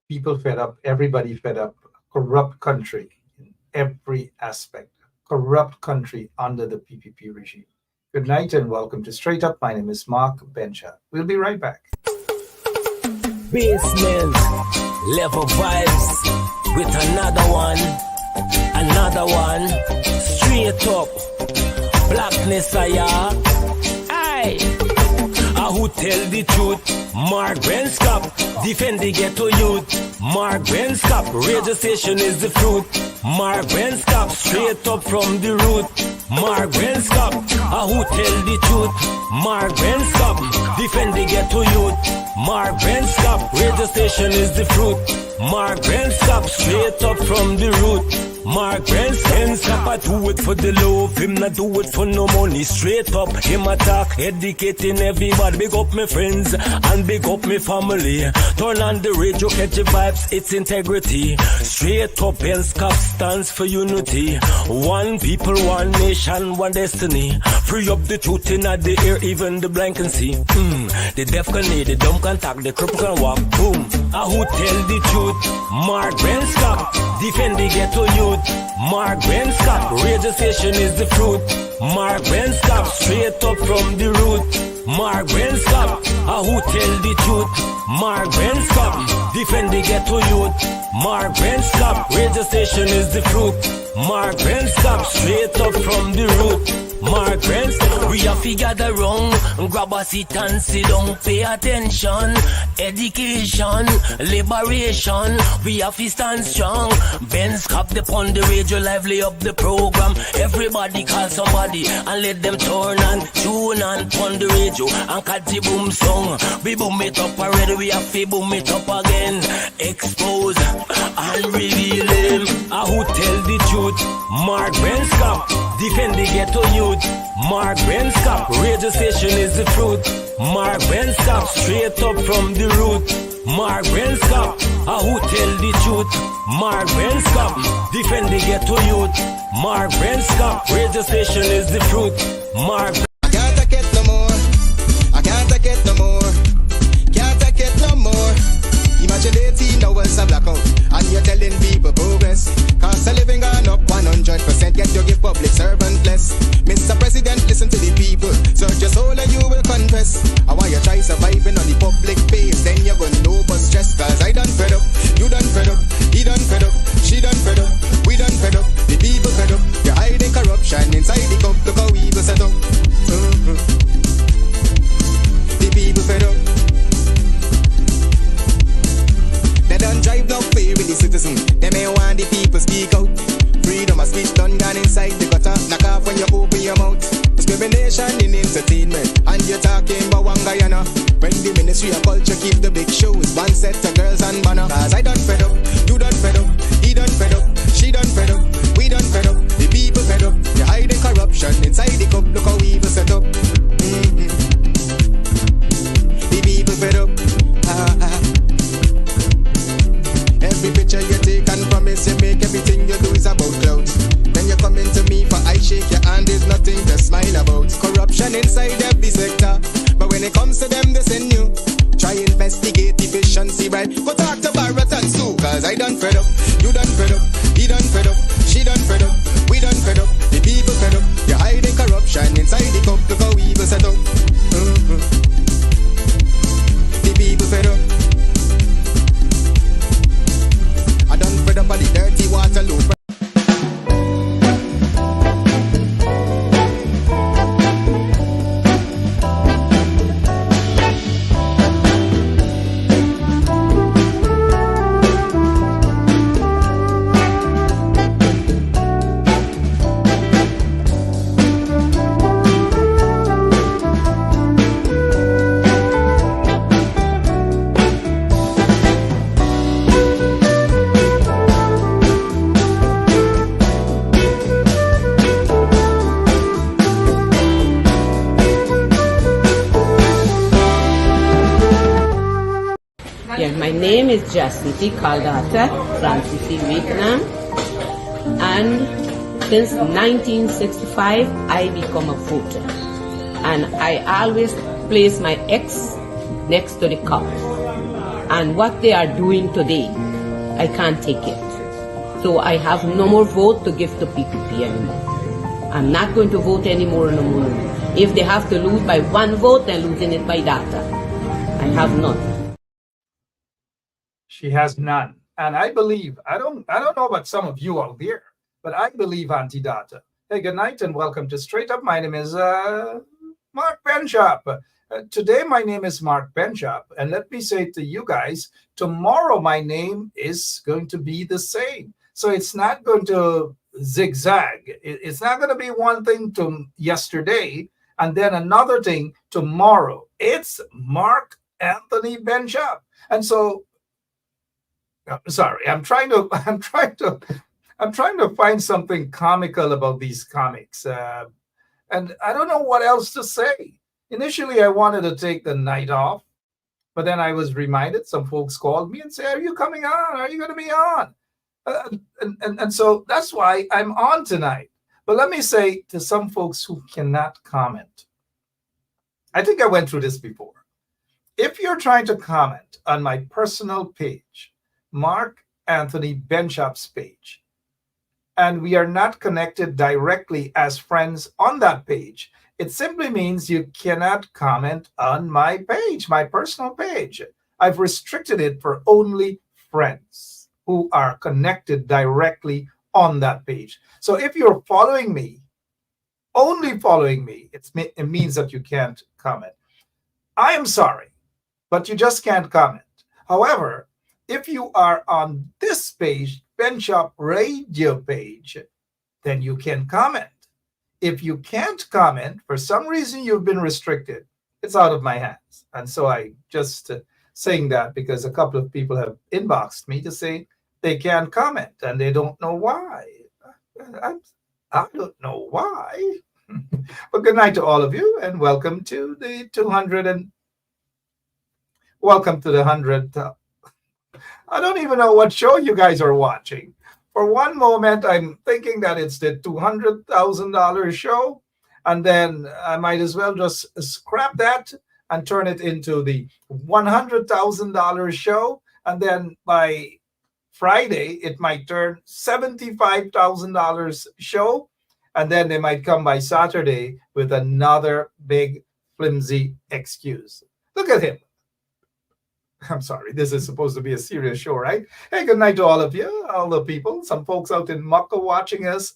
People fed up, everybody fed up, corrupt country in every aspect, corrupt country under the PPP regime. Good night and welcome to Straight Up. My name is Mark Bencha. We'll be right back. Basement level vibes with another one, straight up, blackness aye. Who tell the truth? Mark Benskop, defend the ghetto youth. Mark Benskop, radio station is the fruit. Mark Benskop, straight up from the root. Mark Benskop, who tell the truth? Mark Benskop, defend the ghetto youth. Mark Benskop, radio station is the fruit. Mark Benskop, straight up from the root. Mark Benskop, I do it for the love, him not do it for no money. Straight up, him attack, educating everybody. Big up my friends and big up my family. Turn on the radio, catch the vibes, it's integrity. Straight up, Benskop stands for unity. One people, one nation, one destiny. Free up the truth in the air, even the blind can see. The deaf can hear, the dumb can talk, the cripple can walk. Boom. Who tell the truth? Mark Benskop, defend the ghetto youth. Mark Benskop, radio station is the fruit. Mark Benskop, straight up from the root. Mark Benskop, who tell the truth? Mark Benskop, defend the ghetto youth. Mark Benskop, radio station is the fruit. Mark Benskop, straight up from the root. Mark Benskop, we have to gather wrong, grab a seat and sit down, pay attention, education, liberation, we have to stand strong. Benskop upon the radio, lively up the program. Everybody call somebody and let them turn and tune and on the radio and catch the boom song. We boom it up already, we have to boom it up again. Expose and reveal him. Who tell the truth? Mark Benskop, defend the ghetto youth. Mark Benskop, radio station is the truth. Mark Benskop, straight up from the root. Mark Benskop, who tell the truth? Mark Benskop, defend the ghetto youth. Mark Benskop, radio station is the truth. Mark, I can't take it no more. I can't take it no more. stress. I want you try surviving on the public pace. Then you're gonna know but stress. Cause I done fed up, you done fed up, he done fed up, she done fed up, we done fed up, the people fed up. You're hiding corruption inside the cup. Look how evil set up. The people fed up. They done drive no fear in the citizen. They may want the people speak out. Freedom of speech done gone inside the gutter. Knock off when you open your mouth. Discrimination in entertainment. And you're talking about one Guyana. When the Ministry of Culture keep the big shows. One set of girls and banner. Cause I done fed up, you done fed up, he done fed up, she done fed up, we done fed up, the people fed up. You're hiding corruption inside the cup. Look how evil set up. The people fed up. Every picture you take and promise you make, everything you do is about clout. Then you come into me for I shake your hand, there's nothing to smile about. Corruption inside every sector, but when it comes to them they send you. Try investigate efficiency, right? Go talk to Barrett and Sue. Cause I done fed up, you done fed up, he done fed up, she done fed up, we done fed up, the people fed up. You're hiding corruption inside the cup. Look how evil set up. The people fed up. I done fed up on the dirty water loop. My name is Jacinti Caldata from City, Vietnam, and since 1965 I become a voter, and I always place my X next to the cup, and what they are doing today, I can't take it. So I have no more vote to give to PPP anymore. I'm not going to vote anymore no more. If they have to lose by one vote, they're losing it by data. I have none. She has none. And I believe, I don't know about some of you out there, but I believe anti-data. Hey, good night and welcome to Straight Up. My name is Mark Benchop. Today, my name is Mark Benchop. And let me say to you guys, tomorrow my name is going to be the same. So it's not going to zigzag. It's not going to be one thing to yesterday and then another thing tomorrow. It's Mark Anthony Benchop. And so, sorry, I'm trying to find something comical about these comics, and I don't know what else to say. Initially, I wanted to take the night off, but then I was reminded. Some folks called me and said, "Are you coming on? Are you going to be on?" And so that's why I'm on tonight. But let me say to some folks who cannot comment, I think I went through this before. If you're trying to comment on my personal page, Mark Anthony Benchop's page, and we are not connected directly as friends on that page, it simply means you cannot comment on my page, my personal page. I've restricted it for only friends who are connected directly on that page. So if you're following me, only following me, it means that you can't comment. I am sorry, but you just can't comment. However, if you are on this page, Benchop Radio page, then you can comment. If you can't comment, for some reason you've been restricted, it's out of my hands. And so I just saying that because a couple of people have inboxed me to say they can't comment and they don't know why. I don't know why. But good night to all of you and welcome to the 100th. I don't even know what show you guys are watching. For one moment, I'm thinking that it's the $200,000 show, and then I might as well just scrap that and turn it into the $100,000 show, and then by Friday, it might turn $75,000 show, and then they might come by Saturday with another big flimsy excuse. Look at him. I'm sorry, this is supposed to be a serious show, right? Hey, good night to all of you, all the people. Some folks out in Mukka watching us.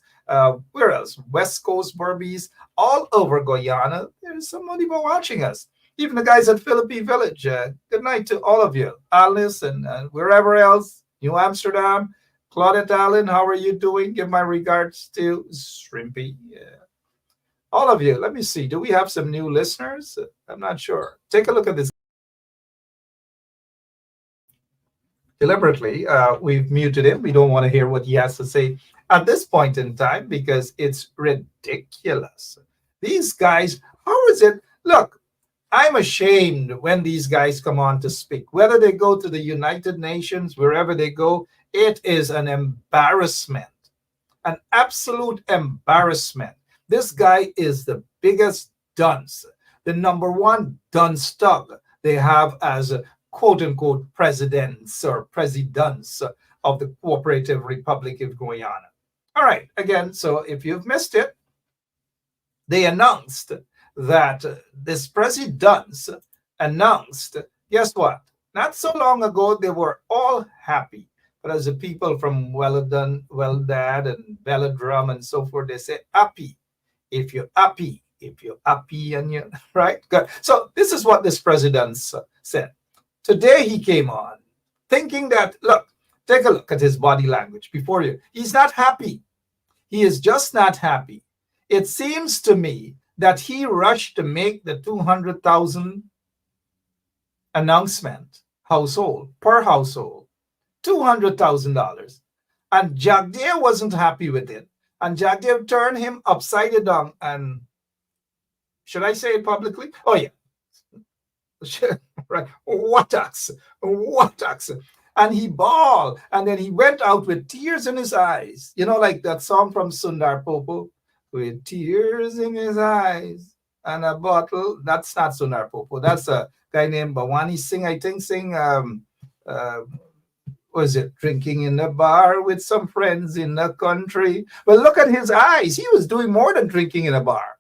Where else? West Coast Burmese, all over Guyana. There's somebody watching us. Even the guys at Philippine Village. Good night to all of you. Alice and wherever else. New Amsterdam. Claudette Allen, how are you doing? Give my regards to Shrimpy. All of you. Let me see. Do we have some new listeners? I'm not sure. Take a look at this. Deliberately, we've muted him. We don't want to hear what he has to say at this point in time because it's ridiculous. These guys, how is it? Look, I'm ashamed when these guys come on to speak. Whether they go to the United Nations, wherever they go, it is an embarrassment, an absolute embarrassment. This guy is the biggest dunce, the number one dunce thug they have as a quote-unquote presidents or presidents of the Cooperative Republic of Guyana. All right, again, so if you've missed it, they announced that this presidents announced, guess what? Not so long ago, they were all happy. But as the people from Weldad and Velodrome and so forth, they say, happy. If you're happy, and you, right? Good. So this is what this president said. Today he came on thinking that, look, take a look at his body language before you. He's not happy. He is just not happy. It seems to me that he rushed to make the 200,000 announcement household, per household, $200,000. And Jagdev wasn't happy with it. And Jagdev turned him upside down. And should I say it publicly? Oh, yeah. Right, Wataks. And he bawled, and then he went out with tears in his eyes. You know, like that song from Sundar Popo, with tears in his eyes and a bottle. That's not Sundar Popo. That's a guy named Bawani Singh, I think, was it drinking in a bar with some friends in the country? But look at his eyes. He was doing more than drinking in a bar.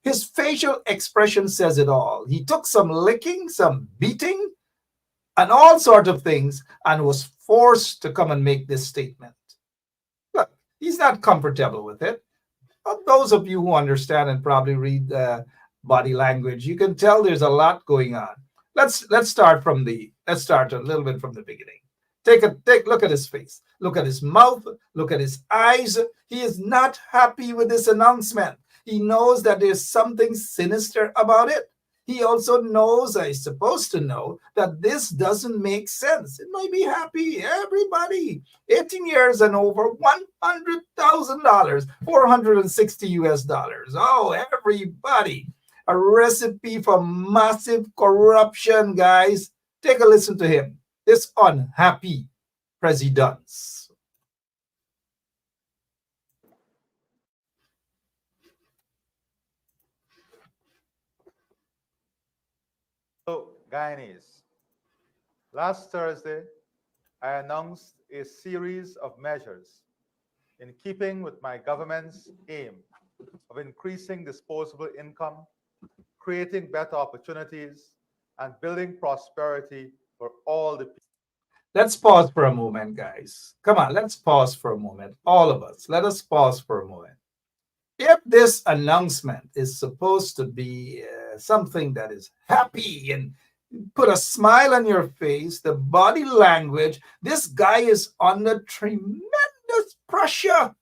His facial expression says it all. He took some licking, some beating, and all sorts of things, and was forced to come and make this statement. Look, he's not comfortable with it. But those of you who understand and probably read body language, you can tell there's a lot going on. Let's start a little bit from the beginning. Take look at his face, look at his mouth, look at his eyes. He is not happy with this announcement. He knows that there's something sinister about it. He also knows, I supposed to know, that this doesn't make sense. It might be happy, everybody. 18 years and over, $100,000, 460 US dollars. Oh, everybody. A recipe for massive corruption, guys. Take a listen to him. This unhappy president. So, Guyanese, last Thursday, I announced a series of measures in keeping with my government's aim of increasing disposable income, creating better opportunities, and building prosperity for all the people. Let's pause for a moment, guys. Come on, let's pause for a moment. All of us, let us pause for a moment. If this announcement is supposed to be something that is happy and put a smile on your face, the body language, this guy is under tremendous pressure.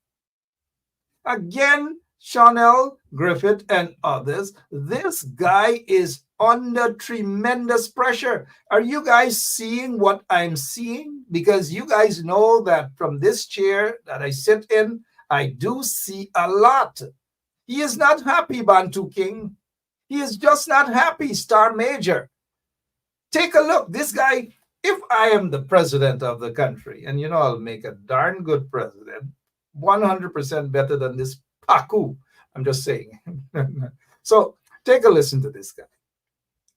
Again, Chanel, Griffith, and others, this guy is under tremendous pressure. Are you guys seeing what I'm seeing? Because you guys know that from this chair that I sit in, I do see a lot. He is not happy, Bantu King. He is just not happy, Star Major. Take a look. This guy, if I am the president of the country, and you know I'll make a darn good president, 100% better than this Paku. I'm just saying. So take a listen to this guy.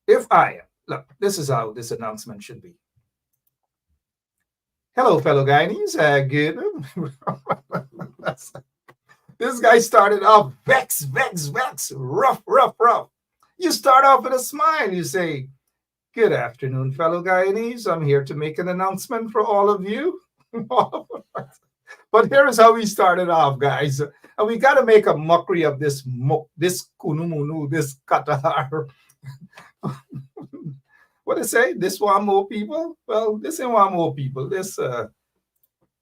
If I am, look, this is how this announcement should be. Hello, fellow Guyanese. Good. This guy started off vex, rough. You start off with a smile. You say, "Good afternoon, fellow Guyanese. I'm here to make an announcement for all of you." But here is how we started off, guys. And we got to make a mockery of this kunumunu, this Qatar. What do they say? This Wamo people? Well, this ain't Wamo people. This,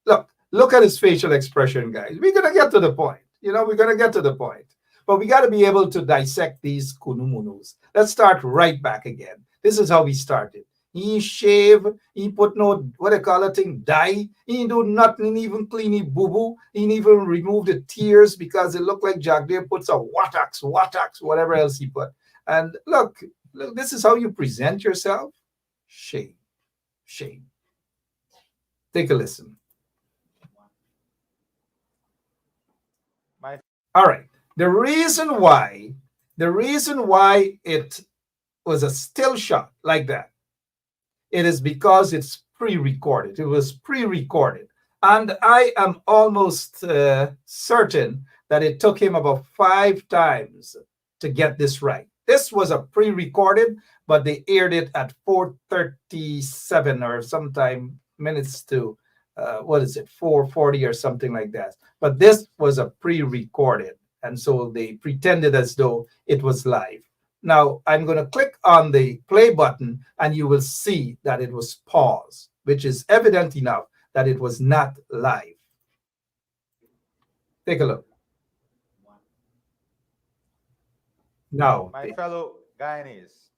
look at his facial expression, guys. We're going to get to the point. We're going to get to the point. But we got to be able to dissect these kunumunus. Let's start right back again. This is how we started. He shave, he put no, what they call it thing, dye. He do nothing, even clean his boo-boo. He even remove the tears because it looked like Jagdev puts a watax, whatever else he put. And look, this is how you present yourself. Shame. Take a listen. All right. The reason why it was a still shot like that, it is because it's pre-recorded. It was pre-recorded. And I am almost certain that it took him about 5 times to get this right. This was a pre-recorded, but they aired it at 4:37 or sometime minutes to, 4:40 or something like that. But this was a pre-recorded. And so they pretended as though it was live. Now, I'm going to click on the play button and you will see that it was paused, which is evident enough that it was not live. Take a look. Now, my fellow Guyanese,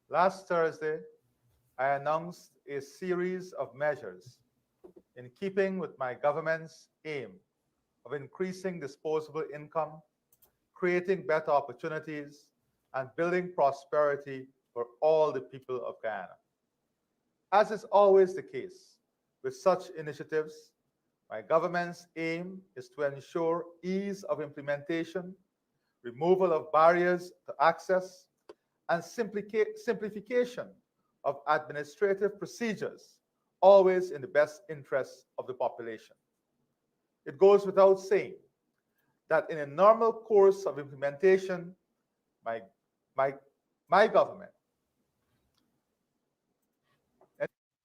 last Thursday, I announced a series of measures in keeping with my government's aim of increasing disposable income, creating better opportunities, and building prosperity for all the people of Guyana. As is always the case with such initiatives, my government's aim is to ensure ease of implementation, removal of barriers to access, and simplification of administrative procedures, always in the best interests of the population. It goes without saying that in a normal course of implementation, my government.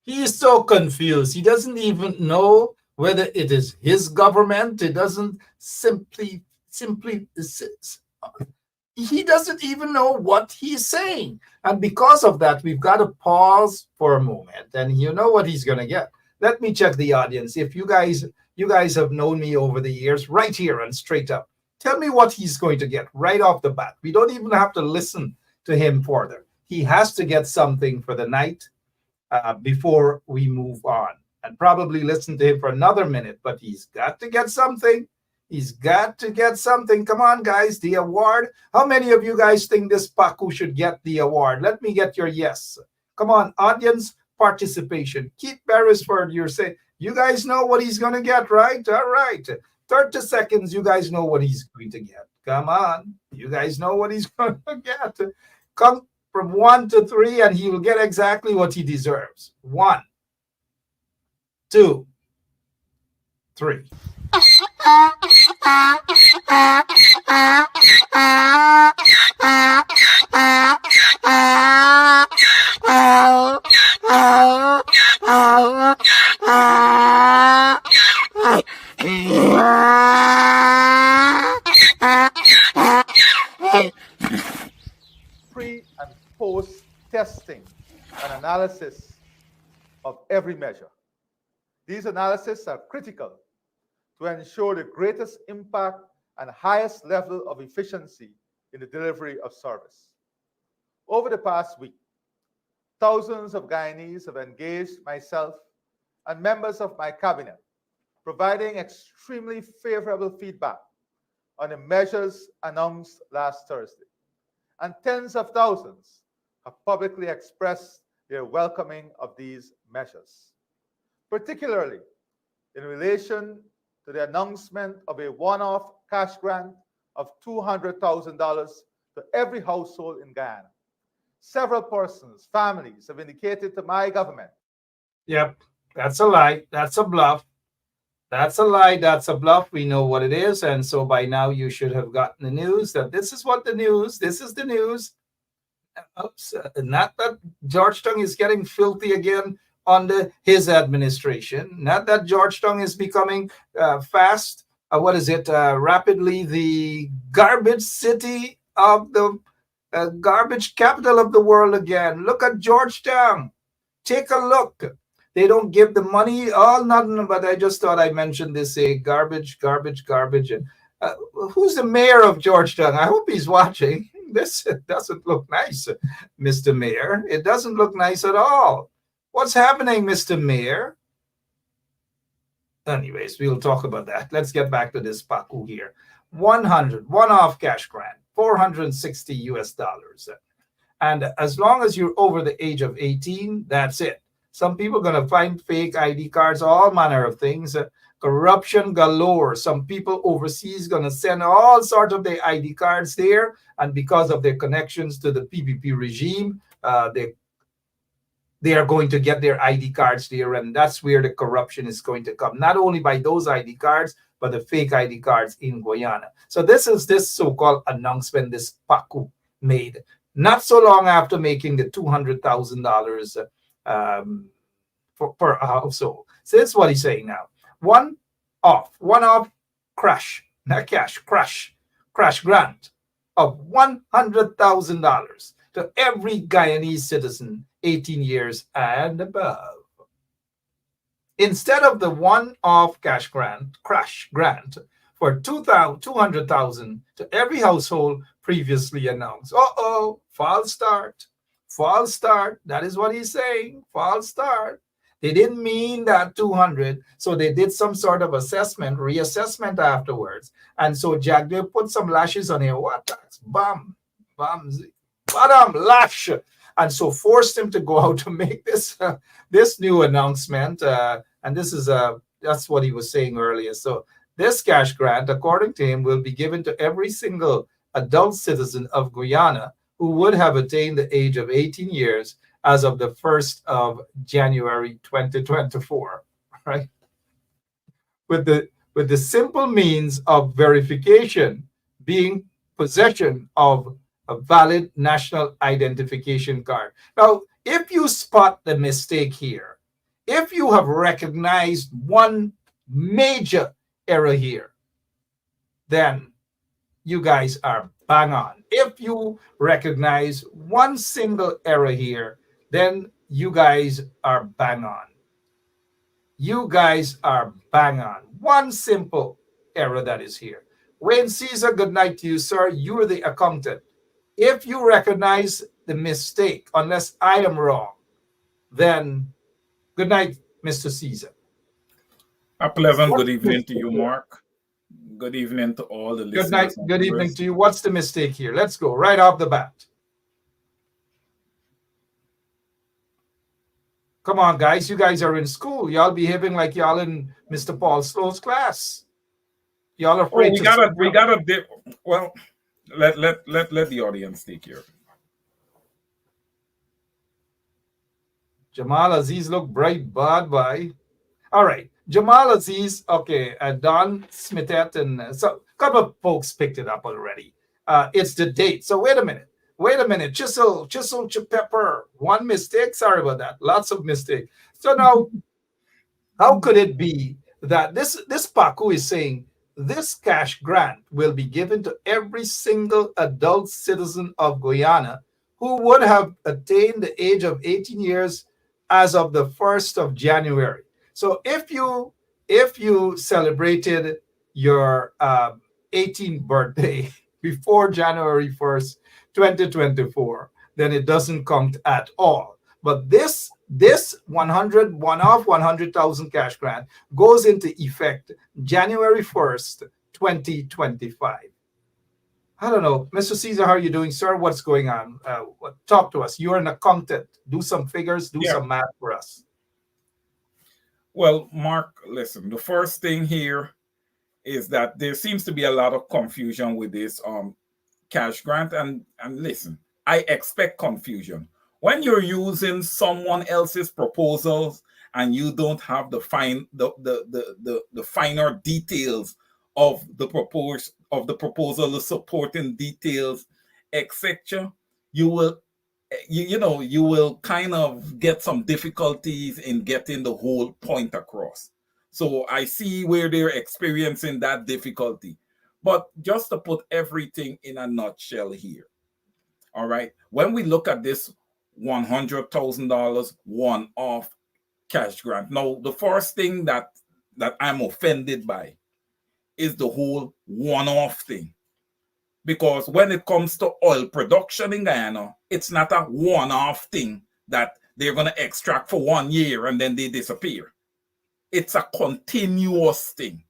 He is so confused. He doesn't even know whether it is his government. It doesn't simply, he doesn't even know what he's saying. And because of that, we've got to pause for a moment. And you know what he's going to get. Let me check the audience. If you guys have known me over the years, right here and straight up, tell me what he's going to get right off the bat. We don't even have to listen to him further. He has to get something for the night before we move on, and probably listen to him for another minute, but he's got to get something. He's got to get something. Come on, guys, the award. How many of you guys think this Paku should get the award? Let me get your yes. Come on, audience participation. Keith Beresford, you're saying, you guys know what he's going to get, right? All right. 30 seconds, you guys know what he's going to get. Come on. You guys know what he's going to get. Come from 1 to 3, and he will get exactly what he deserves. 1, 2, 3. Pre and post testing and analysis of every measure. These analyses are critical to ensure the greatest impact and highest level of efficiency in the delivery of service. Over the past week, thousands of Guyanese have engaged myself and members of my cabinet, providing extremely favorable feedback on the measures announced last Thursday. And tens of thousands have publicly expressed their welcoming of these measures, particularly in relation to the announcement of a one-off cash grant of $200,000 to every household in Guyana. Several persons, families have indicated to my government. Yep, that's a lie. That's a bluff. That's a lie. That's a bluff. We know what it is. And so by now you should have gotten the news that this is the news. Oops, not that Georgetown is getting filthy again under his administration. Not that Georgetown is becoming rapidly the garbage city of the garbage capital of the world again. Look at Georgetown. Take a look. They don't give the money, all nothing, but I just thought I mentioned this, garbage. And who's the mayor of Georgetown? I hope he's watching. This doesn't look nice, Mr. Mayor. It doesn't look nice at all. What's happening, Mr. Mayor? Anyways, we'll talk about that. Let's get back to this PACU here. 100, one-off cash grant, $460 US. And as long as you're over the age of 18, that's it. Some people are going to find fake ID cards, all manner of things. Corruption galore. Some people overseas going to send all sorts of their ID cards there. And because of their connections to the PPP regime, they are going to get their ID cards there. And that's where the corruption is going to come. Not only by those ID cards, but the fake ID cards in Guyana. So this is this so-called announcement this PACU made not so long after making the $200,000 per household. So that's what he's saying now. One-off crash grant of $100,000 to every Guyanese citizen 18 years and above. Instead of the one-off crash grant for $200,000 to every household previously announced. False start. That is what he's saying. False start. They didn't mean that 200, so they did some sort of reassessment afterwards. And so Jagdev put some lashes on him. What? Bam, lash. And so forced him to go out to make this new announcement. And this is that's what he was saying earlier. So this cash grant, according to him, will be given to every single adult citizen of Guyana who would have attained the age of 18 years as of the 1st of January 2024, right? With the simple means of verification being possession of a valid national identification card. Now, if you spot the mistake here, if you have recognized one major error here, then you guys are bang on. If you recognize one single error here, then you guys are bang on. You guys are bang on. One simple error that is here. Wayne Caesar, good night to you, sir. You're the accountant. If you recognize the mistake, unless I am wrong, then good night, Mr. Caesar. A pleasant good evening to you, Mark. Good evening to all the listeners. Good night, good evening to you. What's the mistake here? Let's go right off the bat. Come on, guys. You guys are in school. Y'all behaving like y'all in Mr. Paul Slowe's class. Y'all are afraid well, let the audience take care. Jamal Aziz look bright, bye. All right. Jamal Aziz, okay, Don Smithet, and so a couple of folks picked it up already. It's the date. So wait a minute. Chisel, Pepper. One mistake. Sorry about that. Lots of mistakes. So now, how could it be that this PACU is saying this cash grant will be given to every single adult citizen of Guyana who would have attained the age of 18 years as of the 1st of January. So if you celebrated your 18th birthday before January 1st, 2024, then it doesn't count at all. But this 100,000 cash grant goes into effect January 1st, 2025. I don't know. Mr. Caesar, how are you doing, sir? What's going on? Talk to us. You're an accountant. Do some figures, some math for us. Well, Mark, listen, the first thing here is that there seems to be a lot of confusion with this cash grant. And listen, I expect confusion. When you're using someone else's proposals and you don't have the finer details of the proposal, the supporting details, etc., you will you will kind of get some difficulties in getting the whole point across. So I see where they're experiencing that difficulty. But just to put everything in a nutshell here, all right, when we look at this $100,000 one-off cash grant, now the first thing that I'm offended by is the whole one-off thing. Because when it comes to oil production in Guyana, it's not a one-off thing that they're going to extract for 1 year and then they disappear. It's a continuous thing.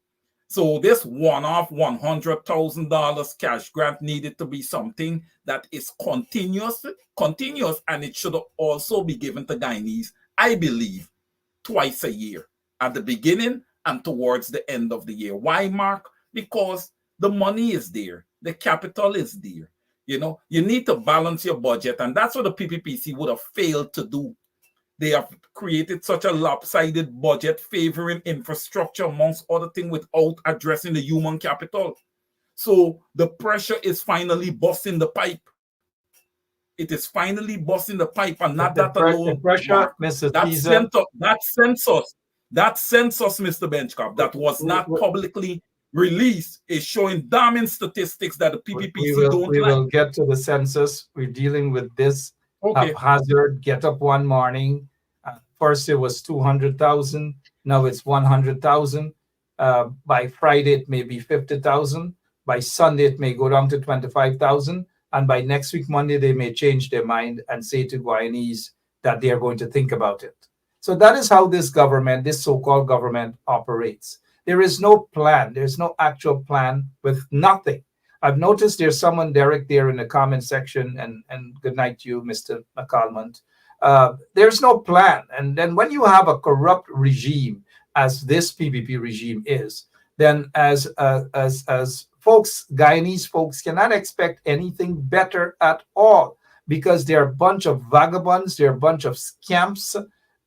So this one-off $100,000 cash grant needed to be something that is continuous, and it should also be given to Guyanese, I believe, twice a year, at the beginning and towards the end of the year. Why, Mark? Because the money is there. The capital is there. You need to balance your budget, and that's what the PPPC would have failed to do. They have created such a lopsided budget favoring infrastructure, amongst other things, without addressing the human capital. So the pressure is finally busting the pipe. It is finally busting the pipe, and not that alone. The pressure, Mr. Caesar. That census, Mr. Benchcop, that was not publicly released, is showing damning statistics that the PPPC don't like. We will get to the census. We're dealing with this haphazard get up one morning. First it was 200,000. Now it's 100,000. By Friday it may be 50,000. By Sunday it may go down to 25,000. And by next week, Monday, they may change their mind and say to Guyanese that they are going to think about it. So that is how this government, this so-called government, operates. There is no plan. There's no actual plan with nothing. I've noticed there's someone, Derek, there in the comment section, and good night to you, Mr. McCalmont. There's no plan. And then when you have a corrupt regime, as this PPP regime is, then as folks, Guyanese folks cannot expect anything better at all, because they're a bunch of vagabonds, they're a bunch of scamps,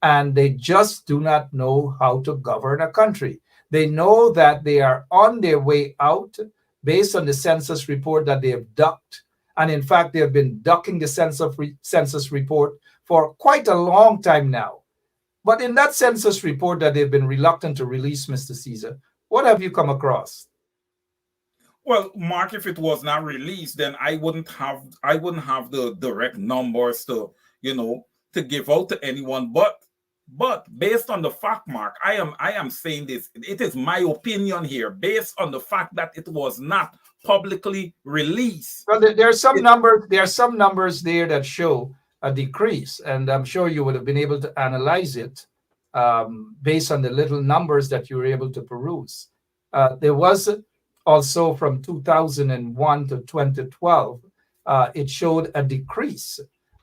and they just do not know how to govern a country. They know that they are on their way out based on the census report that they have ducked. And in fact, they have been ducking the census report for quite a long time now. But in that census report that they've been reluctant to release, Mr. Caesar, what have you come across? Well, Mark, if it was not released, then I wouldn't have the direct numbers to give out to anyone. But based on the fact, Mark, I am saying this. It is my opinion here, based on the fact that it was not publicly released. Well, there are some numbers. There are some numbers there that show a decrease, and I'm sure you would have been able to analyze it based on the little numbers that you were able to peruse. There was also from 2001 to 2012, it showed a decrease.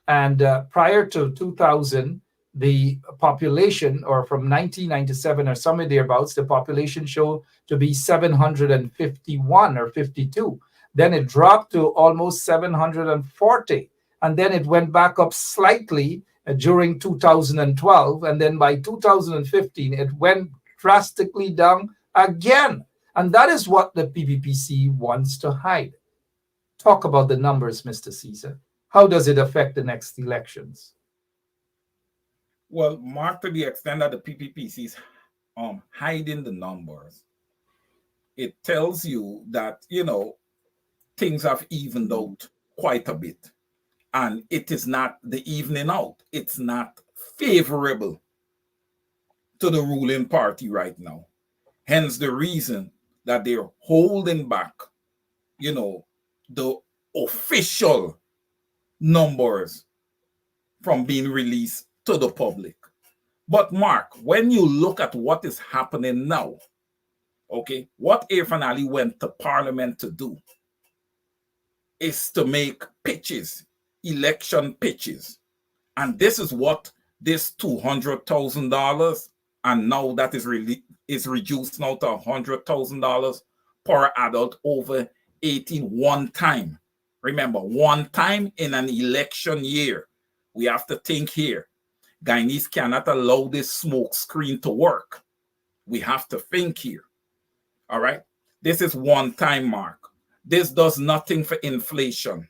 And prior to 2000, the population, or from 1997 or somewhere thereabouts, the population showed to be 751 or 52. Then it dropped to almost 740. And then it went back up slightly during 2012. And then by 2015, it went drastically down again. And that is what the PPPC wants to hide. Talk about the numbers, Mr. Caesar. How does it affect the next elections? Well, Mark, to the extent that the PPPC is hiding the numbers, it tells you that, things have evened out quite a bit. And it is not the evening out. It's not favorable to the ruling party right now. Hence the reason that they're holding back, the official numbers from being released to the public. But Mark, when you look at what is happening now, okay, what Irfan Ali went to Parliament to do is to make pitches, election pitches. And this is what this $200,000, and now that is reduced now to $100,000 per adult over 18 one time. Remember, one time in an election year. We have to think here. Guyanese cannot allow this smoke screen to work. We have to think here. All right. This is one time mark. This does nothing for inflation.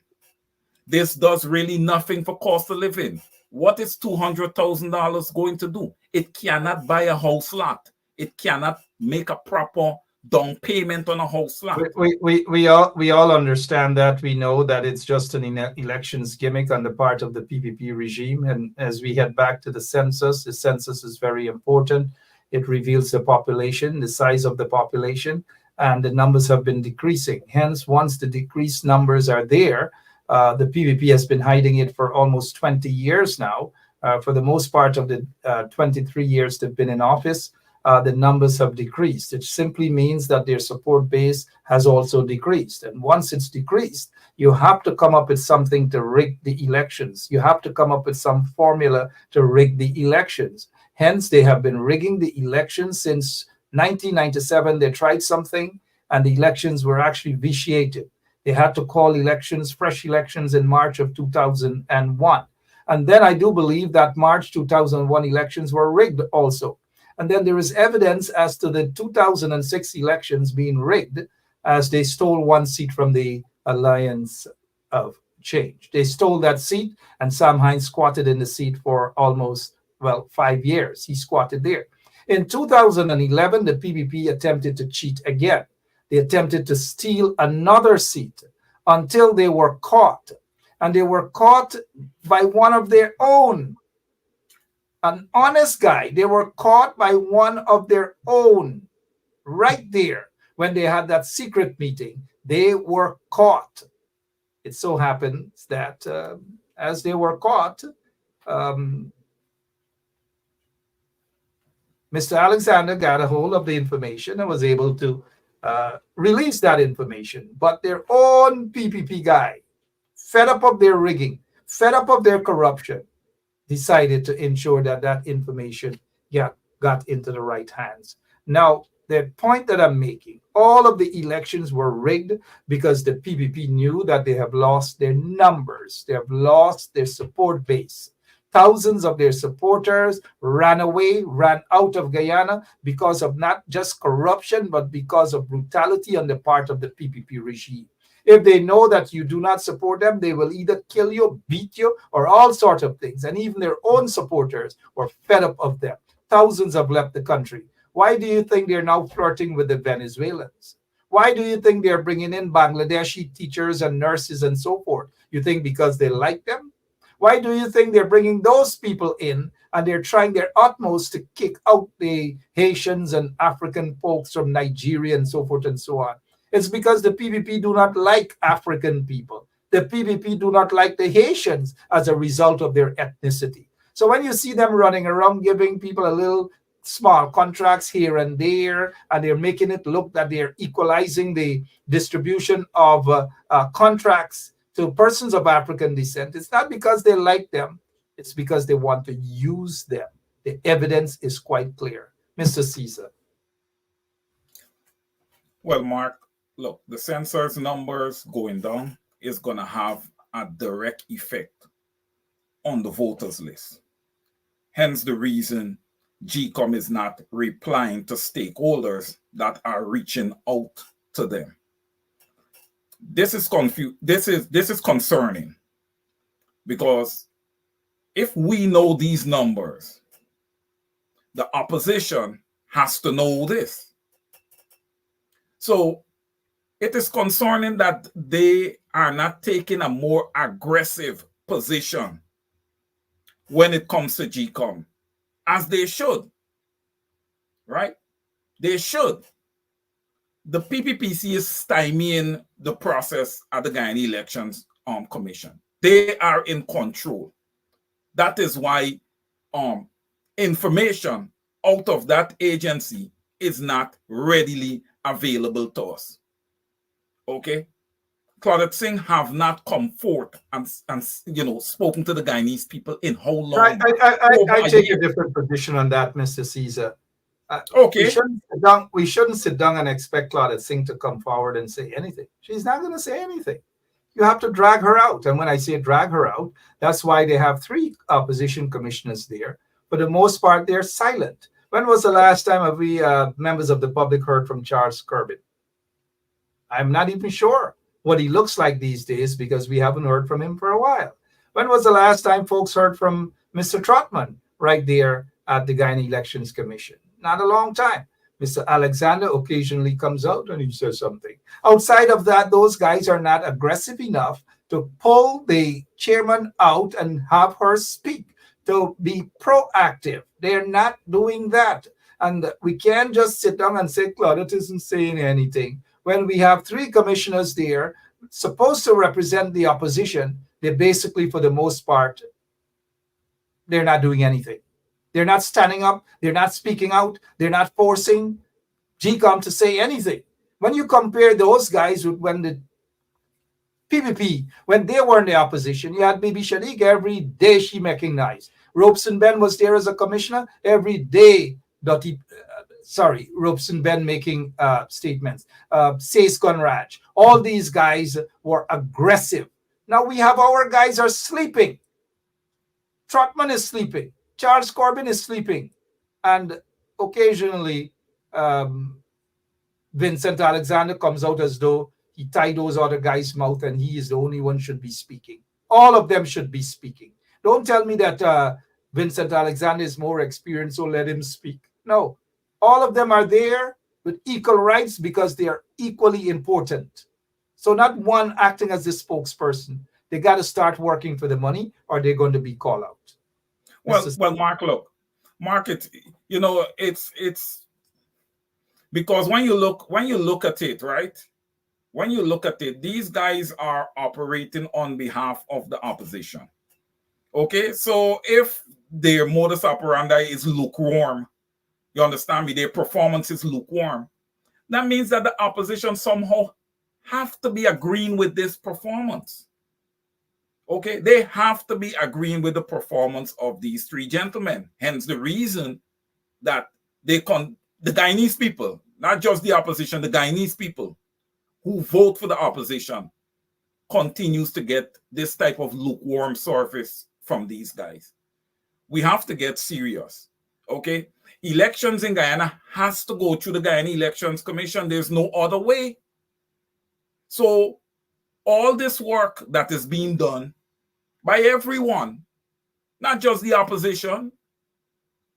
This does really nothing for cost of living. What is $200,000 going to do? It cannot buy a house lot. It cannot make a proper down payment on a house lot. We all understand that. We know that it's just an elections gimmick on the part of the PPP regime. And as we head back to the census is very important. It reveals the population, the size of the population, and the numbers have been decreasing. Hence, once the decreased numbers are there, the PPP has been hiding it for almost 20 years now. For the most part of the 23 years they've been in office, the numbers have decreased. It simply means that their support base has also decreased. And once it's decreased, you have to come up with something to rig the elections. You have to come up with some formula to rig the elections. Hence, they have been rigging the elections since 1997. They tried something, and the elections were actually vitiated. They had to call elections, fresh elections, in March of 2001. And then I do believe that March 2001 elections were rigged also. And then there is evidence as to the 2006 elections being rigged, as they stole one seat from the Alliance of Change. They stole that seat, and Sam Hines squatted in the seat for almost, 5 years. He squatted there. In 2011, the PPP attempted to cheat again. They attempted to steal another seat until they were caught. And they were caught by one of their own. An honest guy. They were caught by one of their own right there when they had that secret meeting. They were caught. It so happens that as they were caught, Mr. Alexander got a hold of the information and was able to release that information. But their own PPP guy, fed up of their rigging, fed up of their corruption, decided to ensure that that information got into the right hands. Now, the point that I'm making, all of the elections were rigged because the PPP knew that they have lost their numbers. They have lost their support base. Thousands of their supporters ran out of Guyana because of not just corruption, but because of brutality on the part of the PPP regime. If they know that you do not support them, they will either kill you, beat you, or all sorts of things. And even their own supporters were fed up of them. Thousands have left the country. Why do you think they're now flirting with the Venezuelans? Why do you think they're bringing in Bangladeshi teachers and nurses and so forth? You think because they like them? Why do you think they're bringing those people in and they're trying their utmost to kick out the Haitians and African folks from Nigeria and so forth and so on? It's because the PPP do not like African people. The PPP do not like the Haitians as a result of their ethnicity. So when you see them running around giving people a little small contracts here and there, and they're making it look that they're equalizing the distribution of contracts to persons of African descent, it's not because they like them. It's because they want to use them. The evidence is quite clear. Mr. Caesar. Well, Mark, look, the census numbers going down is going to have a direct effect on the voters list. Hence the reason GCOM is not replying to stakeholders that are reaching out to them. This is concerning, because if we know these numbers, the opposition has to know this. So it is concerning that they are not taking a more aggressive position when it comes to GCOM, as they should, right? They should. The PPPC is stymieing the process at the Guyana Elections Commission. They are in control. That is why information out of that agency is not readily available to us. Okay? Claudette Singh have not come forth and spoken to the Guyanese people in how long? I take a different position on that, Mr. Caesar. Okay. We shouldn't sit down and expect Claudette Singh to come forward and say anything. She's not going to say anything. You have to drag her out. And when I say drag her out, that's why they have 3 opposition commissioners there. For the most part, they're silent. When was the last time have we members of the public heard from Charles Corbett? I'm not even sure what he looks like these days because we haven't heard from him for a while. When was the last time folks heard from Mr. Trotman right there at the Guyana Elections Commission? Not a long time. Mr. Alexander occasionally comes out and he says something. Outside of that, those guys are not aggressive enough to pull the chairman out and have her speak, to be proactive. They're not doing that. And we can't just sit down and say Claudette isn't saying anything. When we have 3 commissioners there supposed to represent the opposition, they basically, for the most part, they're not doing anything. They're not standing up. They're not speaking out. They're not forcing GCOM to say anything. When you compare those guys with when the PPP, when they were in the opposition, you had Bibi Shadiq every day she making noise. Robeson Ben was there as a commissioner every day. Robeson Ben making statements. Says Conrad. All these guys were aggressive. Now we have our guys are sleeping. Trotman is sleeping. Charles Corbin is sleeping. And occasionally, Vincent Alexander comes out as though he tied those other guys' mouth and he is the only one should be speaking. All of them should be speaking. Don't tell me that Vincent Alexander is more experienced, so let him speak. No, all of them are there with equal rights because they are equally important. So not one acting as the spokesperson. They got to start working for the money or they're going to be called out. Well, Mark, look, Mark, it's because when you look at it, right? When you look at it, these guys are operating on behalf of the opposition. Okay, so if their modus operandi is lukewarm, you understand me, their performance is lukewarm, that means that the opposition somehow have to be agreeing with this performance. Okay, they have to be agreeing with the performance of these 3 gentlemen. Hence the reason that the Guyanese people, not just the opposition, the Guyanese people who vote for the opposition continues to get this type of lukewarm service from these guys. We have to get serious. Okay, elections in Guyana has to go through the Guyana Elections Commission. There's no other way. So all this work that is being done by everyone, not just the opposition,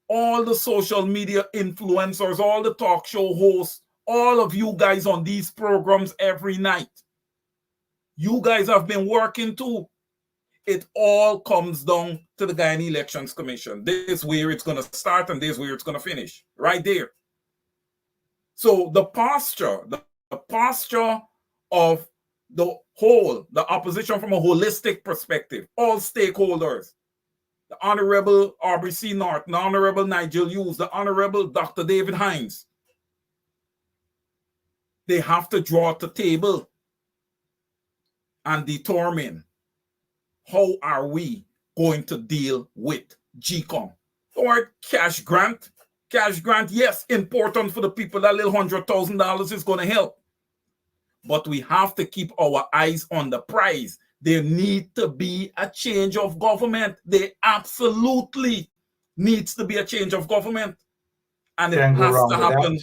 all the social media influencers, all the talk show hosts, all of you guys on these programs every night, you guys have been working too. It all comes down to the Guyana Elections Commission. This is where it's going to start and this is where it's going to finish, right there. So the posture of the opposition from a holistic perspective, all stakeholders, the Honorable Aubrey C. North, the Honorable Nigel Hughes, the Honorable Dr. David Hines, they have to draw at the table and determine how are we going to deal with GCOM. The word cash grant, yes, important for the people. That little $100,000 is going to help. But we have to keep our eyes on the prize. There need to be a change of government. There absolutely needs to be a change of government. And it has to happen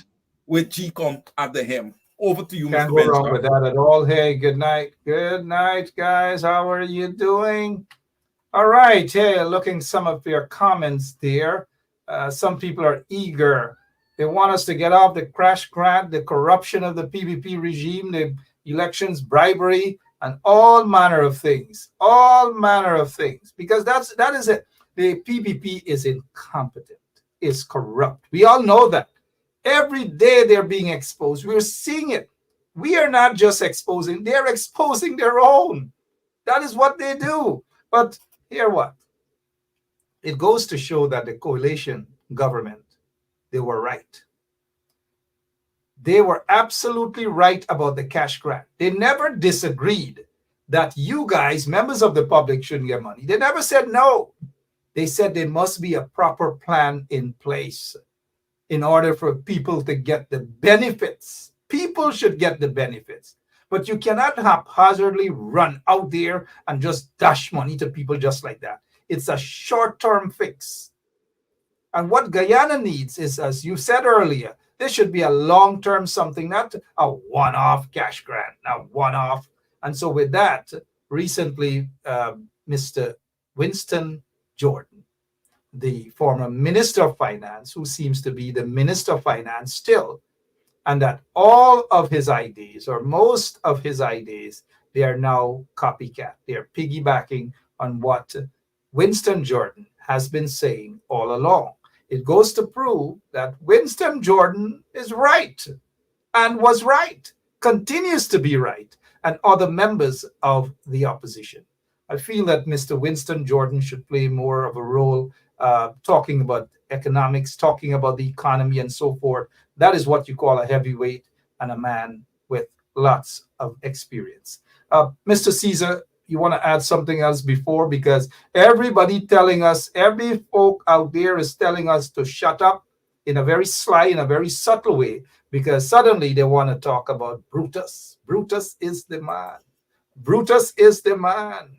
with GCOM at the helm. Over to you, Can't Mr. go wrong with that at all. Hey, good night. Good night, guys. How are you doing? All right. Hey, looking some of your comments there. Some people are eager. They want us to get off the crash grant, the corruption of the PPP regime, the elections, bribery, and all manner of things. All manner of things. Because that is it. The PPP is incompetent. It's corrupt. We all know that. Every day they're being exposed. We're seeing it. We are not just exposing. They're exposing their own. That is what they do. But hear what? It goes to show that the coalition government, they were right. They were absolutely right about the cash grant. They never disagreed that you guys, members of the public, shouldn't get money. They never said no. They said there must be a proper plan in place in order for people to get the benefits. People should get the benefits. But you cannot haphazardly run out there and just dash money to people just like that. It's a short-term fix. And what Guyana needs is, as you said earlier, this should be a long-term something, not a one-off cash grant, now one-off. And so with that, recently, Mr. Winston Jordan, the former Minister of Finance, who seems to be the Minister of Finance still, and that all of his ideas, or most of his ideas, they are now copycat. They are piggybacking on what Winston Jordan has been saying all along. It goes to prove that Winston Jordan is right and was right, continues to be right, and other members of the opposition. I feel that Mr. Winston Jordan should play more of a role talking about economics, talking about the economy and so forth. That is what you call a heavyweight and a man with lots of experience. Mr. Caesar, you want to add something else before? Because everybody telling us, every folk out there is telling us to shut up in a very sly, in a very subtle way, because suddenly they want to talk about Brutus. Brutus is the man. Brutus is the man.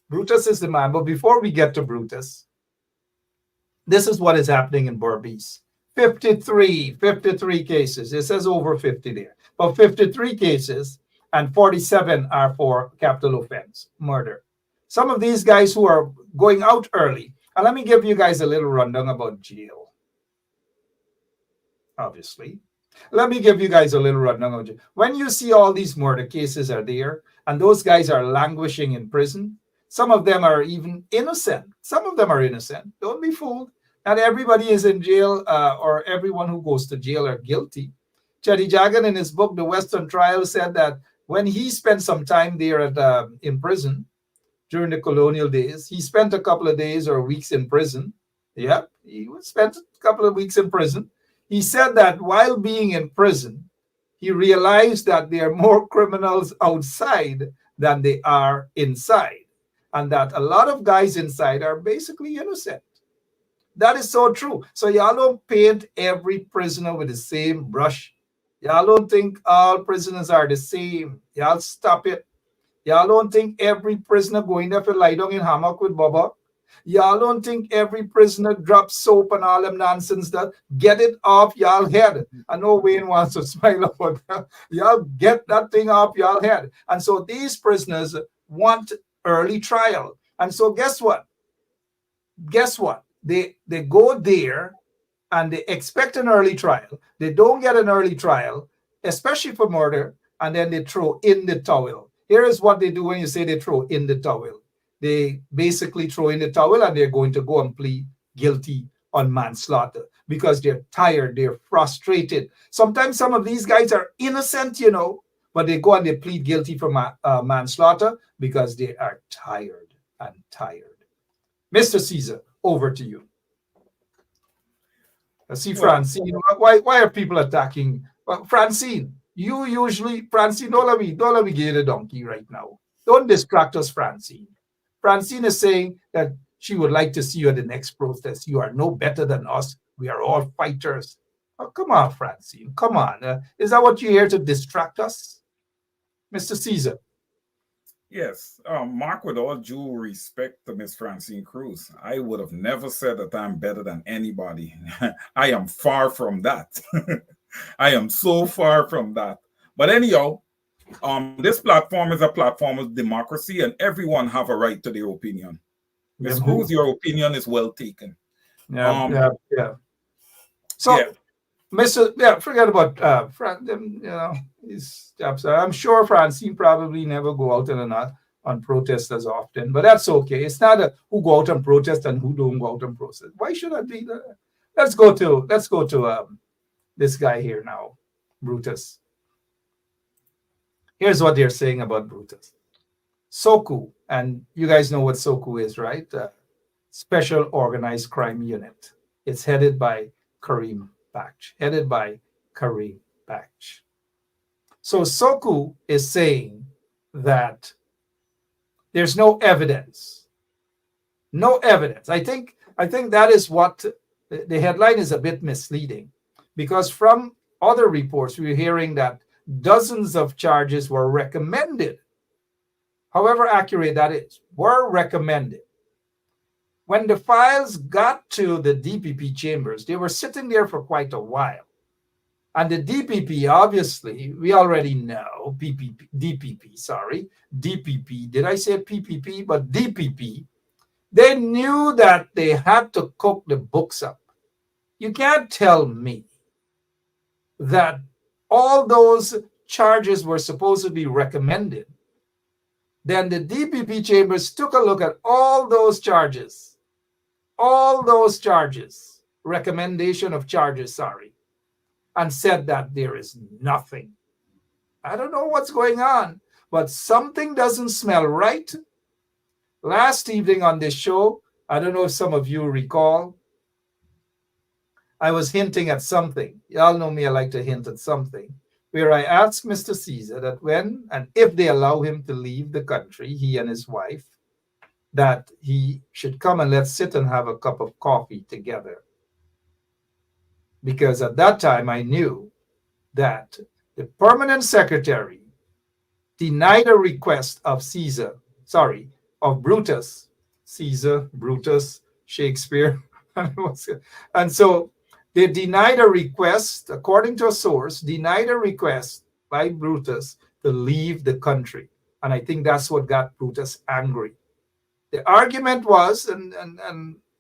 Brutus is the man. But before we get to Brutus, this is what is happening in Berbice. 53 cases. It says over 50 there. But 53 cases, and 47 are for capital offense, murder. Some of these guys who are going out early, and let me give you guys a little rundown about jail. Obviously. Let me give you guys a little rundown of jail. When you see all these murder cases are there, and those guys are languishing in prison, some of them are even innocent. Some of them are innocent. Don't be fooled. Not everybody is in jail, or everyone who goes to jail are guilty. Chetty Jagan, in his book, The Western Trial, said that when he spent some time there in prison during the colonial days, he spent a couple of days or weeks in prison. Yep, he spent a couple of weeks in prison. He said that while being in prison, he realized that there are more criminals outside than they are inside, and that a lot of guys inside are basically innocent. That is so true. So y'all don't paint every prisoner with the same brush. Y'all don't think all prisoners are the same. Y'all stop it. Y'all don't think every prisoner going there to lie down in hammock with Bubba. Y'all don't think every prisoner drops soap and all them nonsense. That get it off y'all head. I know Wayne wants to smile about that. Y'all get that thing off y'all head. And so these prisoners want early trial. And so guess what? Guess what? They go there and they expect an early trial. They don't get an early trial, especially for murder, and then they throw in the towel. Here is what they do when you say they throw in the towel. They basically throw in the towel and they're going to go and plead guilty on manslaughter because they're tired, they're frustrated. Sometimes some of these guys are innocent, but they go and they plead guilty for manslaughter because they are tired and tired. Mr. Caesar, over to you. I see Francine. Why are people attacking? Well, Francine, you usually, Francine, don't let me get a donkey right now. Don't distract us, Francine. Francine is saying that she would like to see you at the next protest. You are no better than us. We are all fighters. Oh, come on, Francine. Come on. Is that what you're here to distract us? Mr. Caesar. Yes, Mark, with all due respect to Miss Francine Cruz, I would have never said that I'm better than anybody. I am far from that. I am so far from that. But anyhow, this platform is a platform of democracy, and everyone have a right to their opinion. Miss Cruz, your opinion is well taken. Yeah. So, Mr. Forget about I'm sure Francine probably never go out on protest as often, but that's okay. It's not who go out and protest and who don't go out and protest. Why should I be that? Let's go to this guy here now, Brutus. Here's what they're saying about Brutus. SOCU, and you guys know what SOCU is, right? Special Organized Crime Unit. It's headed by Kareem Baksh. So SOCU is saying that there's no evidence. No evidence. I think that is what the headline is a bit misleading, because from other reports we're hearing that dozens of charges were recommended. However accurate that is, were recommended. When the files got to the DPP chambers, they were sitting there for quite a while. And the DPP, obviously, we already know, DPP, did I say PPP? But DPP, they knew that they had to cook the books up. You can't tell me that all those charges were supposed to be recommended. Then the DPP chambers took a look at all those charges, recommendation of charges, and said that there is nothing. I don't know what's going on, but something doesn't smell right. Last evening on this show, I don't know if some of you recall, I was hinting at something. Y'all know me, I like to hint at something, where I asked Mr. Caesar that when and if they allow him to leave the country, he and his wife, that he should come and let's sit and have a cup of coffee together. Because at that time I knew that the permanent secretary denied a request of Brutus, Caesar, Brutus, Shakespeare. And so they denied a request, according to a source, denied a request by Brutus to leave the country. And I think that's what got Brutus angry. The argument was, and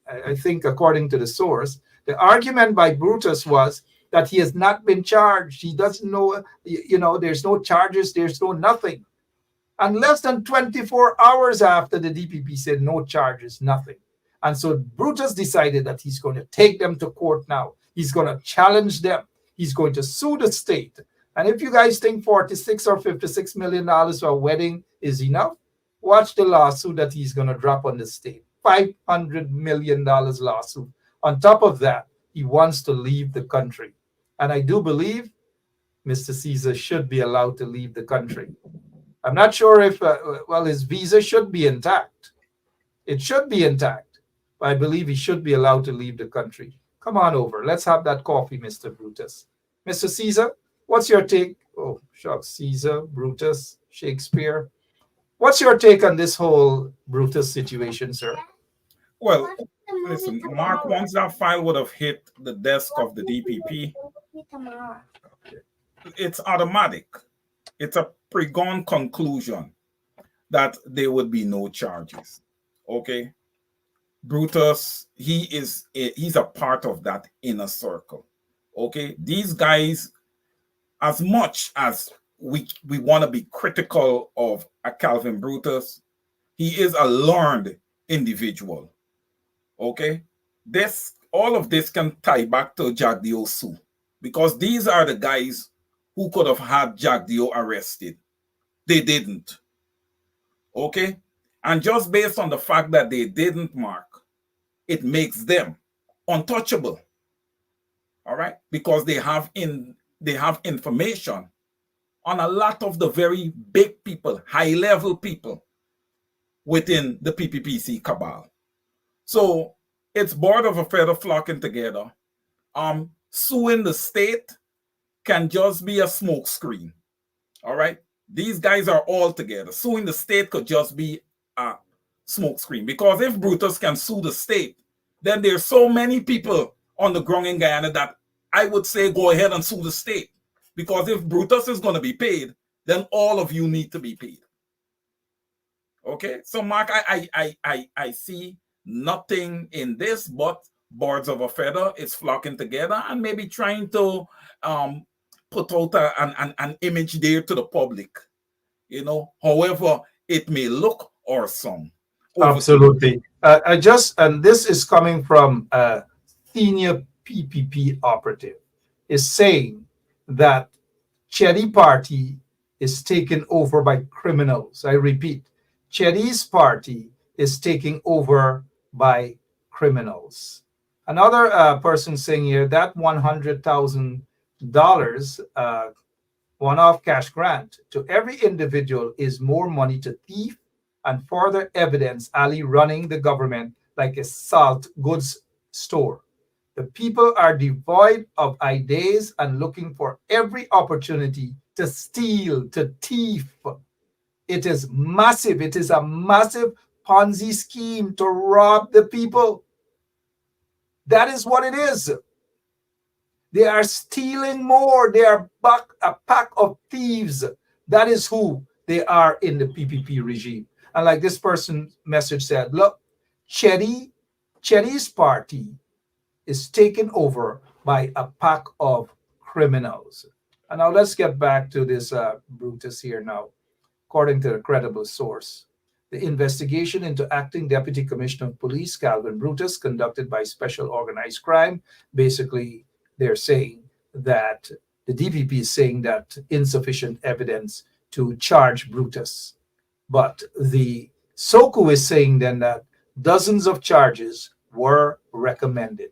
I think according to the source, the argument by Brutus was that he has not been charged. He doesn't know, there's no charges, there's no nothing. And less than 24 hours after, the DPP said no charges, nothing. And so Brutus decided that he's going to take them to court now. He's going to challenge them. He's going to sue the state. And if you guys think $46 or $56 million for a wedding is enough, watch the lawsuit that he's going to drop on the state. $500 million lawsuit. On top of that, he wants to leave the country. And I do believe Mr. Caesar should be allowed to leave the country. I'm not sure if, his visa should be intact. It should be intact. But I believe he should be allowed to leave the country. Come on over. Let's have that coffee, Mr. Brutus. Mr. Caesar, what's your take? Oh, shucks. Caesar, Brutus, Shakespeare. What's your take on this whole Brutus situation, sir? Well, listen, Mark, once that file would have hit the desk of the DPP, it's automatic. It's a pregone conclusion that there would be no charges. Okay? Brutus, he's a part of that inner circle. Okay? These guys, as much as we want to be critical of a Calvin Brutus, he is a learned individual. Okay, all of this can tie back to Jack Dio Sue, because these are the guys who could have had Jack Dio arrested. They didn't. Okay, and just based on the fact that they didn't, Mark, it makes them untouchable. All right, because they have information on a lot of the very big people, high-level people within the PPPC cabal. So it's board of a feather flocking together. Suing the state can just be a smoke screen. All right. These guys are all together. Suing the state could just be a smoke screen. Because if Brutus can sue the state, then there's so many people on the ground in Guyana that I would say go ahead and sue the state. Because if Brutus is going to be paid, then all of you need to be paid. Okay. So Mark, I see nothing in this but birds of a feather is flocking together and maybe trying to put out an image there to the public, however it may look or sound. Absolutely. And this is coming from a senior PPP operative, is saying that Chetty party is taken over by criminals. I repeat, Chetty's party is taking over by criminals. Another person saying here that $100,000 one-off cash grant to every individual is more money to thief and further evidence Ali running the government like a salt goods store. The people are devoid of ideas and looking for every opportunity to to steal, to thief. It is massive. It is a massive Ponzi scheme to rob the people. That is what it is. They are stealing more. They are a pack of thieves. That is who they are in the PPP regime. And like this person's message said, look, Chetty's party is taken over by a pack of criminals. And now let's get back to this Brutus here now. According to a credible source, the investigation into acting Deputy Commissioner of Police Calvin Brutus conducted by Special Organized Crime, basically they're saying that the DPP is saying that insufficient evidence to charge Brutus. But the SOCU is saying then that dozens of charges were recommended.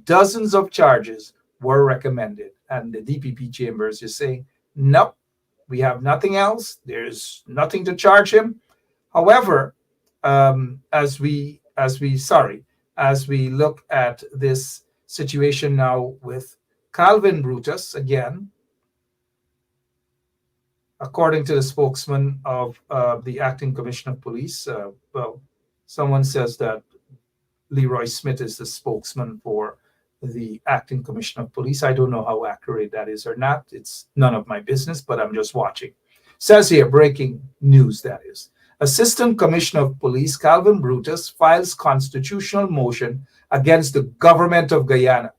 Dozens of charges were recommended. And the DPP chambers is saying, nope, we have nothing else. There's nothing to charge him. However, as we look at this situation now with Calvin Brutus, again, according to the spokesman of the acting commissioner of police, well, someone says that Leroy Smith is the spokesman for the acting commissioner of police. I don't know how accurate that is or not. It's none of my business, but I'm just watching. Says here, breaking news, that is. Assistant Commissioner of Police Calvin Brutus files constitutional motion against the government of Guyana.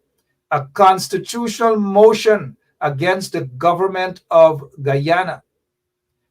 A constitutional motion against the government of Guyana.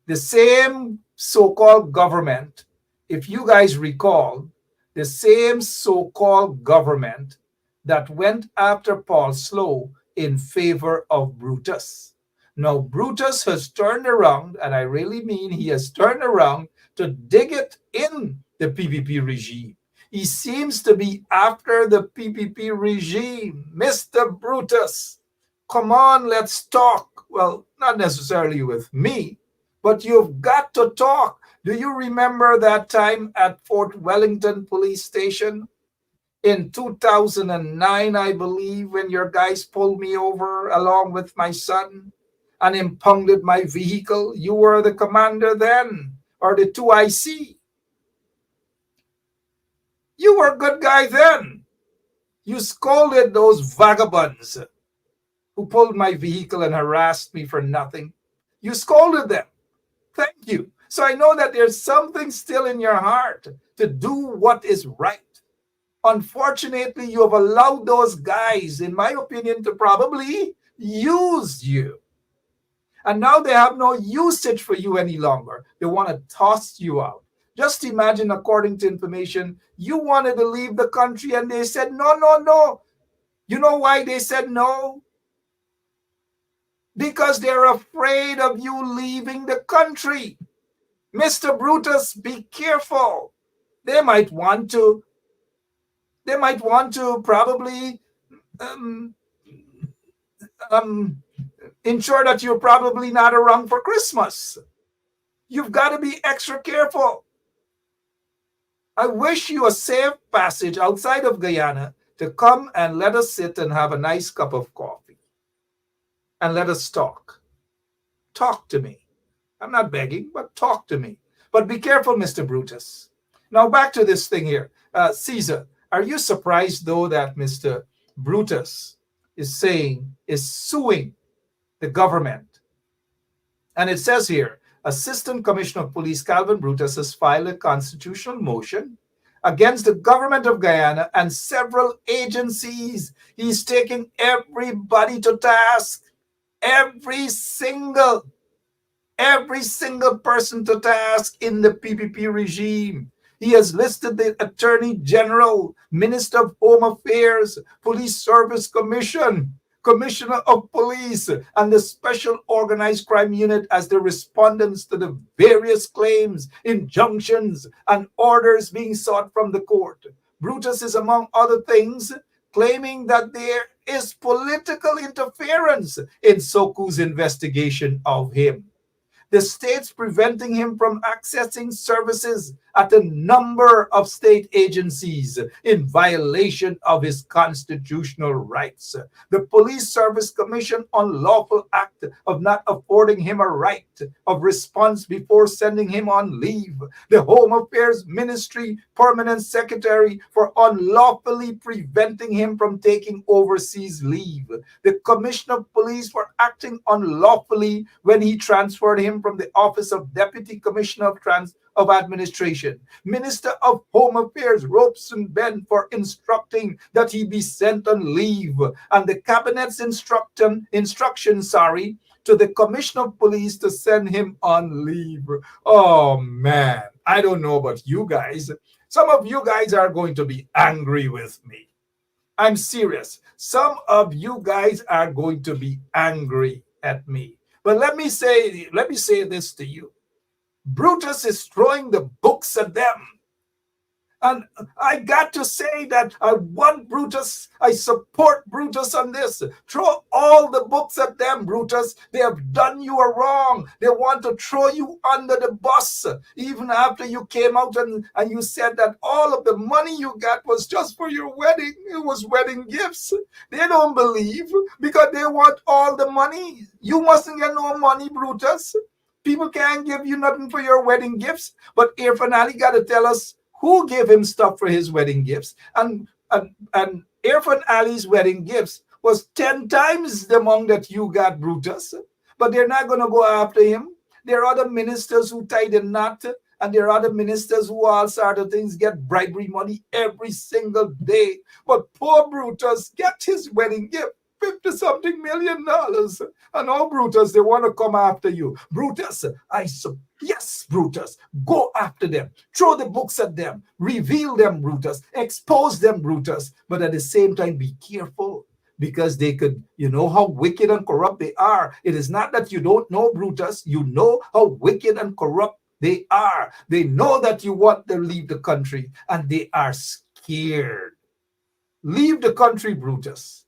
The same so-called government, if you guys recall, the same so-called government that went after Paul Slowe in favor of Brutus. Now, Brutus has turned around, and I really mean he has turned around to dig it in the PPP regime. He seems to be after the PPP regime. Mr. Brutus, come on, let's talk. Well, not necessarily with me, but you've got to talk. Do you remember that time at Fort Wellington Police Station? In 2009, I believe, when your guys pulled me over along with my son and impounded my vehicle, you were the commander then, or the 2IC. You were a good guy then. You scolded those vagabonds who pulled my vehicle and harassed me for nothing. You scolded them. Thank you. So I know that there's something still in your heart to do what is right. Unfortunately, you have allowed those guys, in my opinion, to probably use you. And now they have no usage for you any longer. They want to toss you out. Just imagine, according to information, you wanted to leave the country and they said, no, no, no. You know why they said no? Because they're afraid of you leaving the country. Mr. Brutus, be careful. They might want to probably ensure that you're probably not around for Christmas. You've got to be extra careful. I wish you a safe passage outside of Guyana to come and let us sit and have a nice cup of coffee. And let us talk. Talk to me. I'm not begging, but talk to me. But be careful, Mr. Brutus. Now back to this thing here. Caesar, are you surprised, though, that Mr. Brutus is suing the government? And it says here, Assistant Commissioner of Police Calvin Brutus has filed a constitutional motion against the government of Guyana and several agencies. He's taking everybody to task. Every single person to task in the PPP regime. He has listed the Attorney General, Minister of Home Affairs, Police Service Commission, Commissioner of Police, and the Special Organized Crime Unit as the respondents to the various claims, injunctions, and orders being sought from the court. Brutus is, among other things, claiming that there is political interference in SOCU's investigation of him. The states preventing him from accessing services at a number of state agencies in violation of his constitutional rights. The Police Service Commission unlawful act of not affording him a right of response before sending him on leave. The Home Affairs Ministry Permanent Secretary for unlawfully preventing him from taking overseas leave. The Commissioner of Police for acting unlawfully when he transferred him from the office of Deputy Commissioner of Administration. Minister of Home Affairs Robeson Ben for instructing that he be sent on leave, and the cabinet's instruction to the Commissioner of Police to send him on leave. Oh man, I don't know about you guys. Some of you guys are going to be angry with me. I'm serious. Some of you guys are going to be angry at me. But let me say this to you. Brutus is throwing the books at them. And I got to say that I want Brutus, I support Brutus on this. Throw all the books at them, Brutus. They have done you a wrong. They want to throw you under the bus. Even after you came out and you said that all of the money you got was just for your wedding. It was wedding gifts. They don't believe because they want all the money. You mustn't get no money, Brutus. People can't give you nothing for your wedding gifts. But Irfan Ali got to tell us who gave him stuff for his wedding gifts. And Irfan Ali's wedding gifts was 10 times the amount that you got, Brutus. But they're not going to go after him. There are other ministers who tie the knot, and there are other ministers who all sort of things get bribery money every single day. But poor Brutus get his wedding gift. $50-something million. And all Brutus, they want to come after you. Brutus, yes, Brutus, go after them. Throw the books at them. Reveal them, Brutus. Expose them, Brutus. But at the same time, be careful because they could, you know how wicked and corrupt they are. It is not that you don't know, Brutus. You know how wicked and corrupt they are. They know that you want to leave the country and they are scared. Leave the country, Brutus.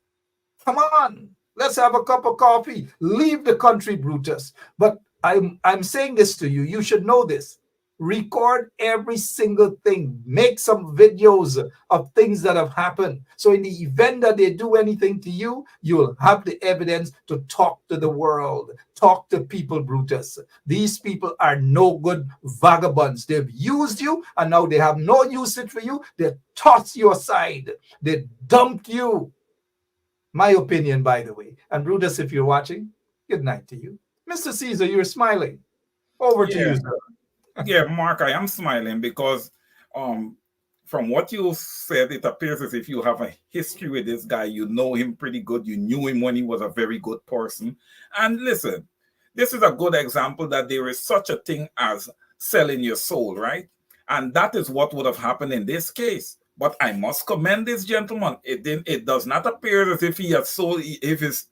Come on, let's have a cup of coffee. Leave the country, Brutus. But I'm saying this to you. You should know this. Record every single thing. Make some videos of things that have happened. So in the event that they do anything to you, you'll have the evidence to talk to the world. Talk to people, Brutus. These people are no good vagabonds. They've used you and now they have no usage for you. They toss you aside. They dumped you. My opinion, by the way. And Brutus, if you're watching, good night to you. Mr. Caesar, you're smiling. Over to you, sir. Yeah, Mark, I am smiling because from what you said, it appears as if you have a history with this guy. You know him pretty good. You knew him when he was a very good person. And listen, this is a good example that there is such a thing as selling your soul, right? And that is what would have happened in this case. But I must commend this gentleman. It does not appear as if he had sold, his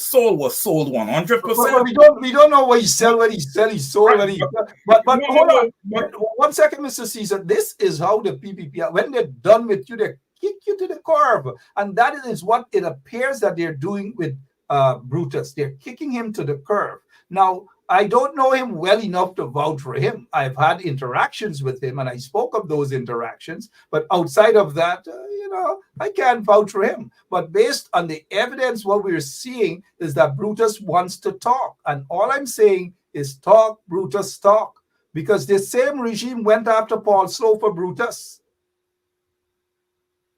soul was sold 100%. But we don't know what he sold, what he sold, right. But hold on. But 1 second, Mr. Caesar. This is how the PPP, when they're done with you, they kick you to the curb. And that is what it appears that they're doing with Brutus. They're kicking him to the curb. Now, I don't know him well enough to vouch for him. I've had interactions with him and I spoke of those interactions. But outside of that, I can't vouch for him. But based on the evidence, what we're seeing is that Brutus wants to talk. And all I'm saying is talk, Brutus, talk. Because the same regime went after Paul Slowe for Brutus.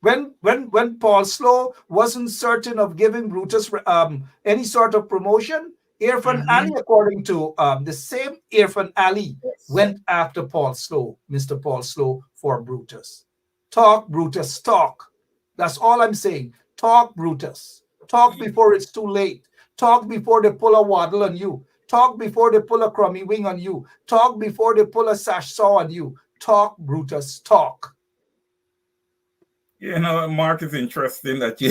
When Paul Slowe wasn't certain of giving Brutus any sort of promotion, Irfan Ali, according to the same Irfan Ali, went after Paul Slowe, Mr. Paul Slowe, for Brutus. Talk, Brutus, talk. That's all I'm saying. Talk, Brutus. Talk before it's too late. Talk before they pull a waddle on you. Talk before they pull a crummy wing on you. Talk before they pull a sash saw on you. Talk, Brutus, talk. Mark, it's interesting that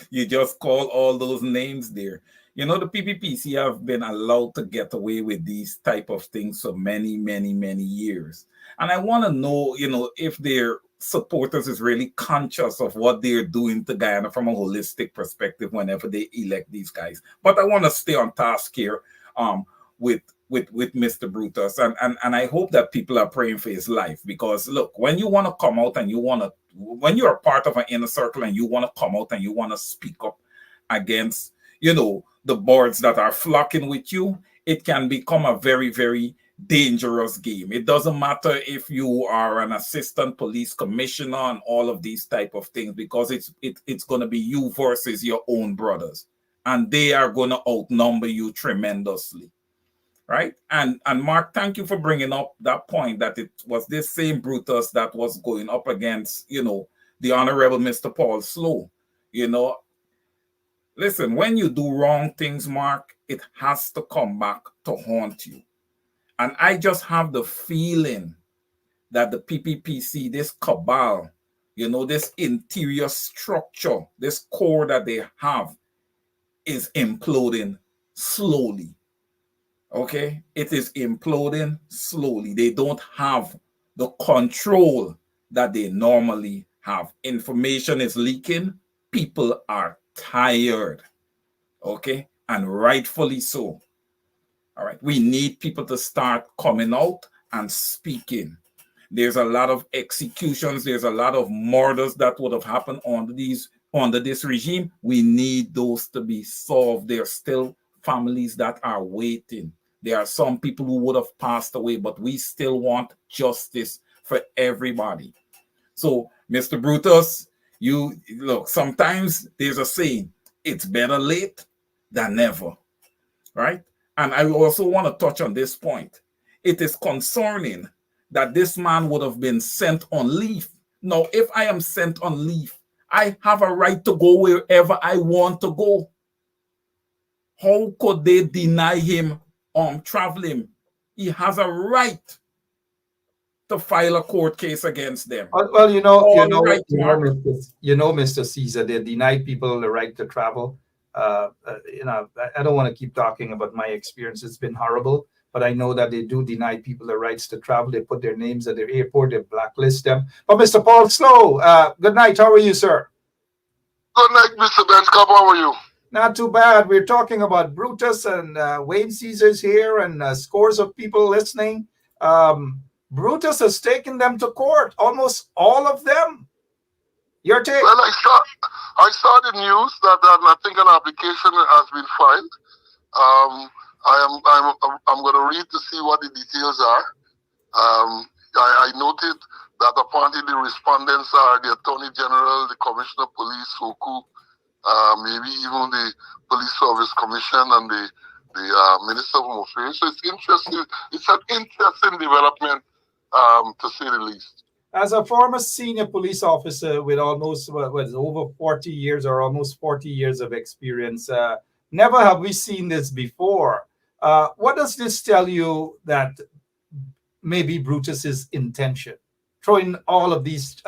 you just call all those names there. The PPPC have been allowed to get away with these type of things for many, many, many years. And I want to know, if their supporters is really conscious of what they're doing to Guyana from a holistic perspective whenever they elect these guys. But I want to stay on task here with with Mr. Brutus, and I hope that people are praying for his life, because look, when you want to come out and when you're a part of an inner circle and you want to come out and you want to speak up against, the boards that are flocking with you, it can become a very, very dangerous game. It doesn't matter if you are an assistant police commissioner and all of these type of things, because it's going to be you versus your own brothers, and they are going to outnumber you tremendously. Right. And Mark, thank you for bringing up that point, that it was this same Brutus that was going up against, the Honorable Mr. Paul Slowe. Listen, when you do wrong things, Mark, it has to come back to haunt you. And I just have the feeling that the PPPC, this cabal, this interior structure, this core that they have, is imploding slowly. Okay, it is imploding slowly. They don't have the control that they normally have. Information is leaking. People are tired. Okay, and rightfully so. All right, we need people to start coming out and speaking. There's a lot of executions. There's a lot of murders that would have happened under this regime. We need those to be solved. There are still families that are waiting. There are some people who would have passed away, but we still want justice for everybody. So, Mr. Brutus, you look, sometimes there's a saying, it's better late than never, right? And I also want to touch on this point. It is concerning that this man would have been sent on leave. Now, if I am sent on leave, I have a right to go wherever I want to go. How could they deny him traveling? He has a right to file a court case against them. Well, Mr. Caesar, they denied people the right to travel. I don't want to keep talking about my experience. It's been horrible, but I know that they do deny people the rights to travel. They put their names at the airport, they blacklist them. But Mr. Paul Slowe, good night. How are you, sir? Good night, Mr. Benskop. How are you? Not too bad. We're talking about Brutus and Wayne Caesar's here, and scores of people listening. Brutus has taken them to court, almost all of them. Your take? Well, I saw the news that I think an application has been filed. I'm going to read to see what the details are. I noted that apparently the respondents are the Attorney General, the Commissioner of Police, Soku, maybe even the Police Service Commission and the Minister of Home Affairs. So it's interesting. It's an interesting development, to say the least. As a former senior police officer with almost over 40 years or almost 40 years of experience, never have we seen this before. What does this tell you that maybe Brutus's intention, throwing all of these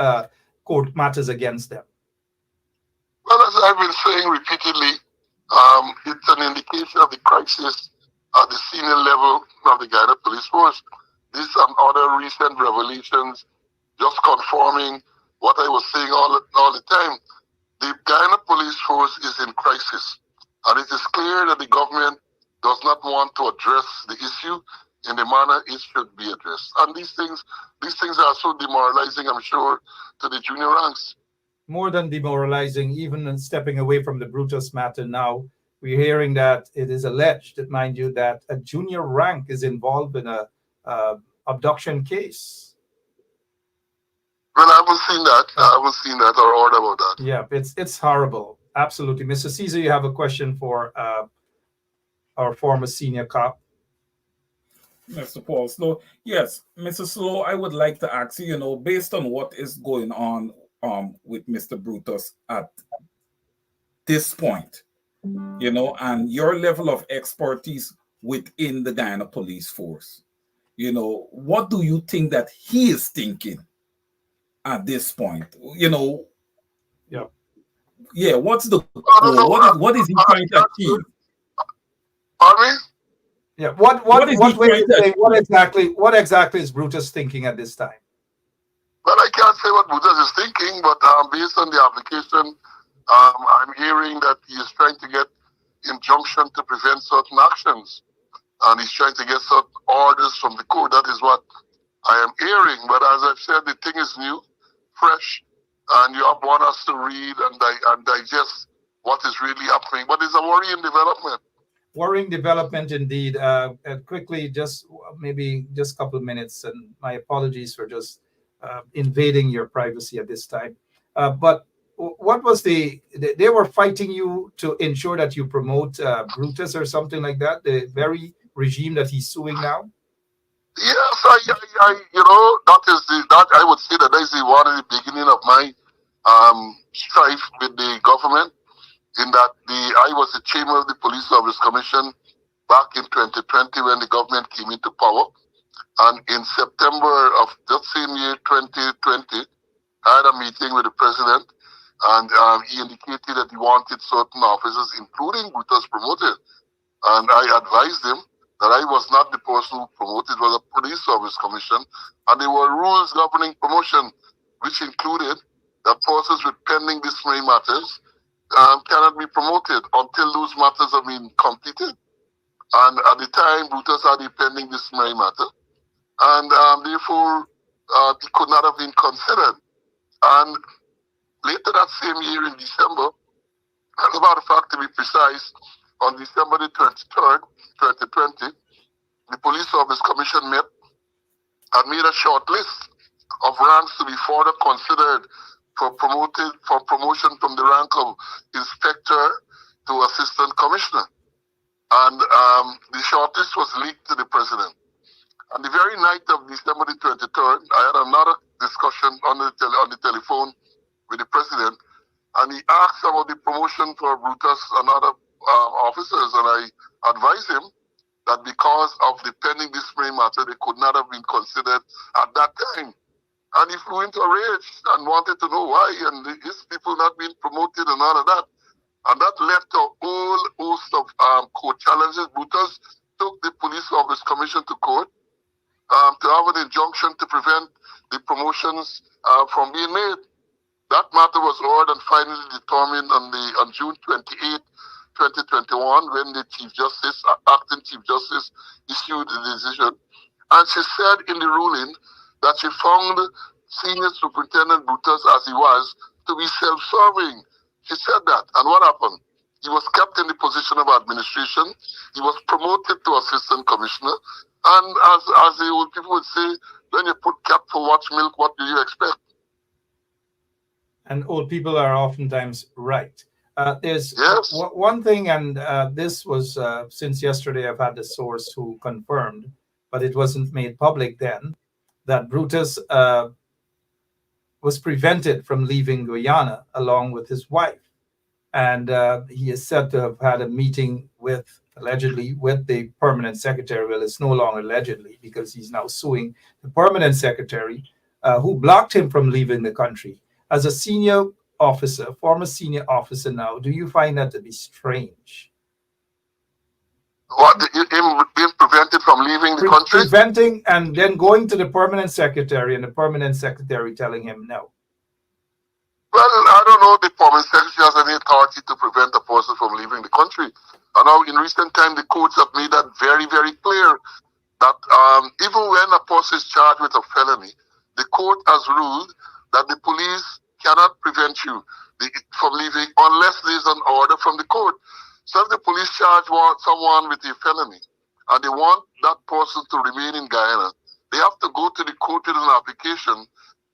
court matters against them? Well, as I've been saying repeatedly, it's an indication of the crisis at the senior level of the Guyana Police Force. This and other recent revelations just confirming what I was saying all the time. The Guyana Police Force is in crisis, and it is clear that the government does not want to address the issue in the manner it should be addressed. And these things are so demoralizing, I'm sure, to the junior ranks. More than demoralizing, even stepping away from the Brutus matter now, we're hearing that it is alleged, mind you, that a junior rank is involved in a abduction case. Well, I haven't seen that. I haven't seen that or heard about that. Yeah, it's horrible. Absolutely. Mr. Caesar, you have a question for our former senior cop. Mr. Paul Slowe. Yes, Mr. Slowe, I would like to ask you, based on what is going on with Mr. Brutus at this point, and your level of expertise within the Guyana Police Force, what do you think that he is thinking at this point? Yeah, what's the goal? What is he trying to achieve? Pardon me? Yeah, what exactly is Brutus thinking at this time? Well, I can't say what Brutus is thinking, but based on the application, I'm hearing that he is trying to get injunction to prevent certain actions. and he's trying to get some orders from the court. That is what I am hearing. But as I've said, the thing is new, fresh, and you want us to read and digest what is really happening. But it's a worrying development. Worrying development indeed. Quickly, just maybe just a couple of minutes, and my apologies for just invading your privacy at this time. But what was they were fighting you to ensure that you promote Brutus or something like that, the very regime that he's suing now? Yes, I that I would say that is one of the beginning of my strife with the government, in that I was the chairman of the Police Service Commission back in 2020 when the government came into power. And in September of that same year, 2020, I had a meeting with the president, and he indicated that he wanted certain officers, including Brutus, promoted. And I advised him that I was not the person who promoted, it was a Police Service Commission, and there were rules governing promotion, which included that persons with pending disciplinary matters cannot be promoted until those matters have been completed. And at the time, Brutus had a pending disciplinary matter, and therefore it could not have been considered. And later that same year in December, as a matter of fact, to be precise, on December the 23rd, 2020, the Police Service Commission met and made a short list of ranks to be further considered for promotion from the rank of inspector to assistant commissioner. And the short list was leaked to the president. And the very night of December the 23rd, I had another discussion on the telephone with the president, and he asked about the promotion for Brutus and other officers, and I advised him that because of the pending disciplinary matter, they could not have been considered at that time. And he flew into a rage and wanted to know why, and his people not being promoted and all of that. And that led to a whole host of court challenges. Brutus took the Police Service Commission to court to have an injunction to prevent the promotions from being made. That matter was heard and finally determined on June 28, 2021, when the acting Chief Justice, issued the decision. And she said in the ruling that she found Senior Superintendent Brutus, as he was, to be self-serving. She said that. And what happened? He was kept in the position of administration. He was promoted to Assistant Commissioner. And as the old people would say, when you put cat for watch milk, what do you expect? And old people are oftentimes right. There's one thing, and this was since yesterday, I've had the source who confirmed, but it wasn't made public then, that Brutus was prevented from leaving Guyana along with his wife. And he is said to have had a meeting allegedly with the permanent secretary. Well, it's no longer allegedly, because he's now suing the permanent secretary who blocked him from leaving the country. As a senior officer, former senior officer now, do you find that to be strange? What, him being prevented from leaving the country? Preventing and then going to the permanent secretary, and the permanent secretary telling him no. Well, I don't know if the permanent secretary has any authority to prevent a person from leaving the country. And now in recent time, the courts have made that very, very clear, that even when a person is charged with a felony, the court has ruled that the police cannot prevent you from leaving unless there's an order from the court. So if the police charge someone with a felony and they want that person to remain in Guyana, they have to go to the court with an application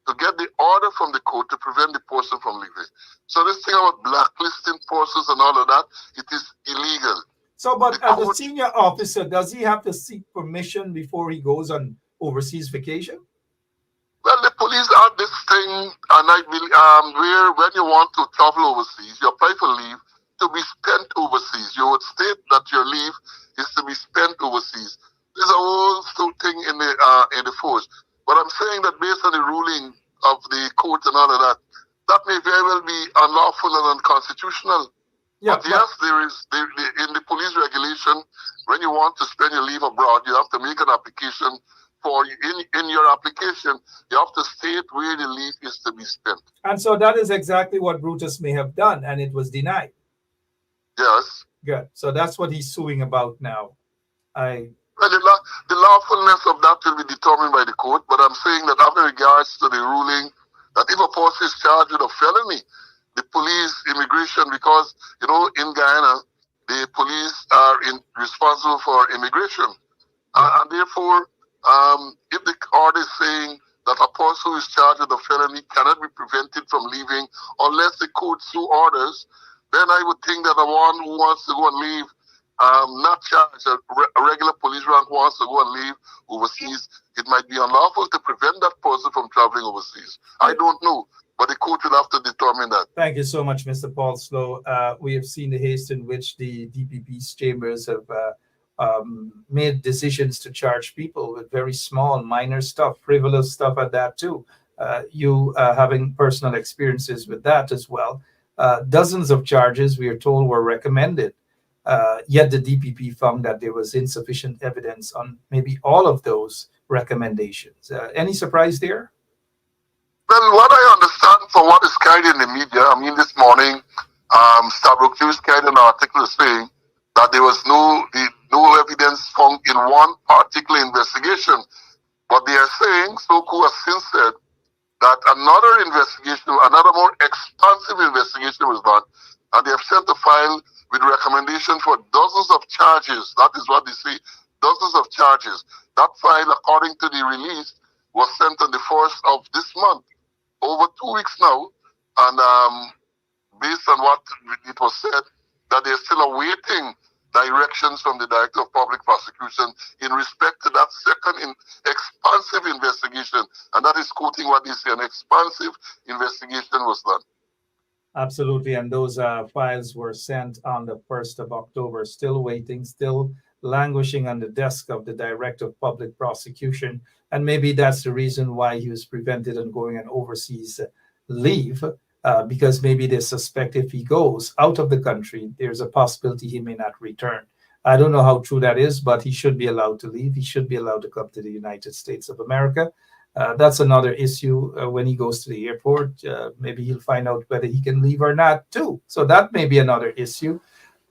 to get the order from the court to prevent the person from leaving. So this thing about blacklisting persons and all of that, it is illegal. So, but as a senior officer, does he have to seek permission before he goes on overseas vacation? Well, the police have this thing, and I believe, where when you want to travel overseas, you apply for leave to be spent overseas. You would state that your leave is to be spent overseas. There's a whole thing in the force. But I'm saying that based on the ruling of the court and all of that, that may very well be unlawful and unconstitutional. Yeah, but yes, there is in the police regulation, when you want to spend your leave abroad, you have to make an application. In your application, you have to state where the leave is to be spent. And so that is exactly what Brutus may have done, and it was denied. Yes. Good. So that's what he's suing about now. I Well, the lawfulness of that will be determined by the court, but I'm saying that having regards to the ruling that if a person is charged with a felony, the police, immigration, because, in Guyana, the police are responsible for immigration. And therefore, if the order is saying that a person who is charged with a felony cannot be prevented from leaving unless the court so orders, then I would think that the one who wants to go and leave, not charged, a regular police rank wants to go and leave overseas, it might be unlawful to prevent that person from traveling overseas. I don't know, but the court will have to determine that. Thank you so much, Mr. Paul Slowe. We have seen the haste in which the DPP's chambers have made decisions to charge people with very small, minor stuff, frivolous stuff at that too. You having personal experiences with that as well. Dozens of charges, we are told, were recommended. Yet the DPP found that there was insufficient evidence on maybe all of those recommendations. Any surprise there? Well, what I understand from what is carried in the media, this morning, Starbuck News carried an article saying that there was no evidence found in one particular investigation. But they are saying, Slowe has since said, that another investigation, another more expansive investigation was done, and they have sent a file with recommendation for dozens of charges. That is what they say, dozens of charges. That file, according to the release, was sent on the 1st of this month, over 2 weeks now, and based on what it was said, that they're still awaiting directions from the Director of Public Prosecution in respect to that second expansive investigation. And that is quoting what they say, an expansive investigation was done. Absolutely. And those files were sent on the 1st of October, still waiting, still languishing on the desk of the Director of Public Prosecution. And maybe that's the reason why he was prevented on going on overseas leave. Because maybe they suspect if he goes out of the country, there's a possibility he may not return. I don't know how true that is, but he should be allowed to leave. He should be allowed to come to the United States of America. That's another issue when he goes to the airport. Maybe he'll find out whether he can leave or not too. So that may be another issue.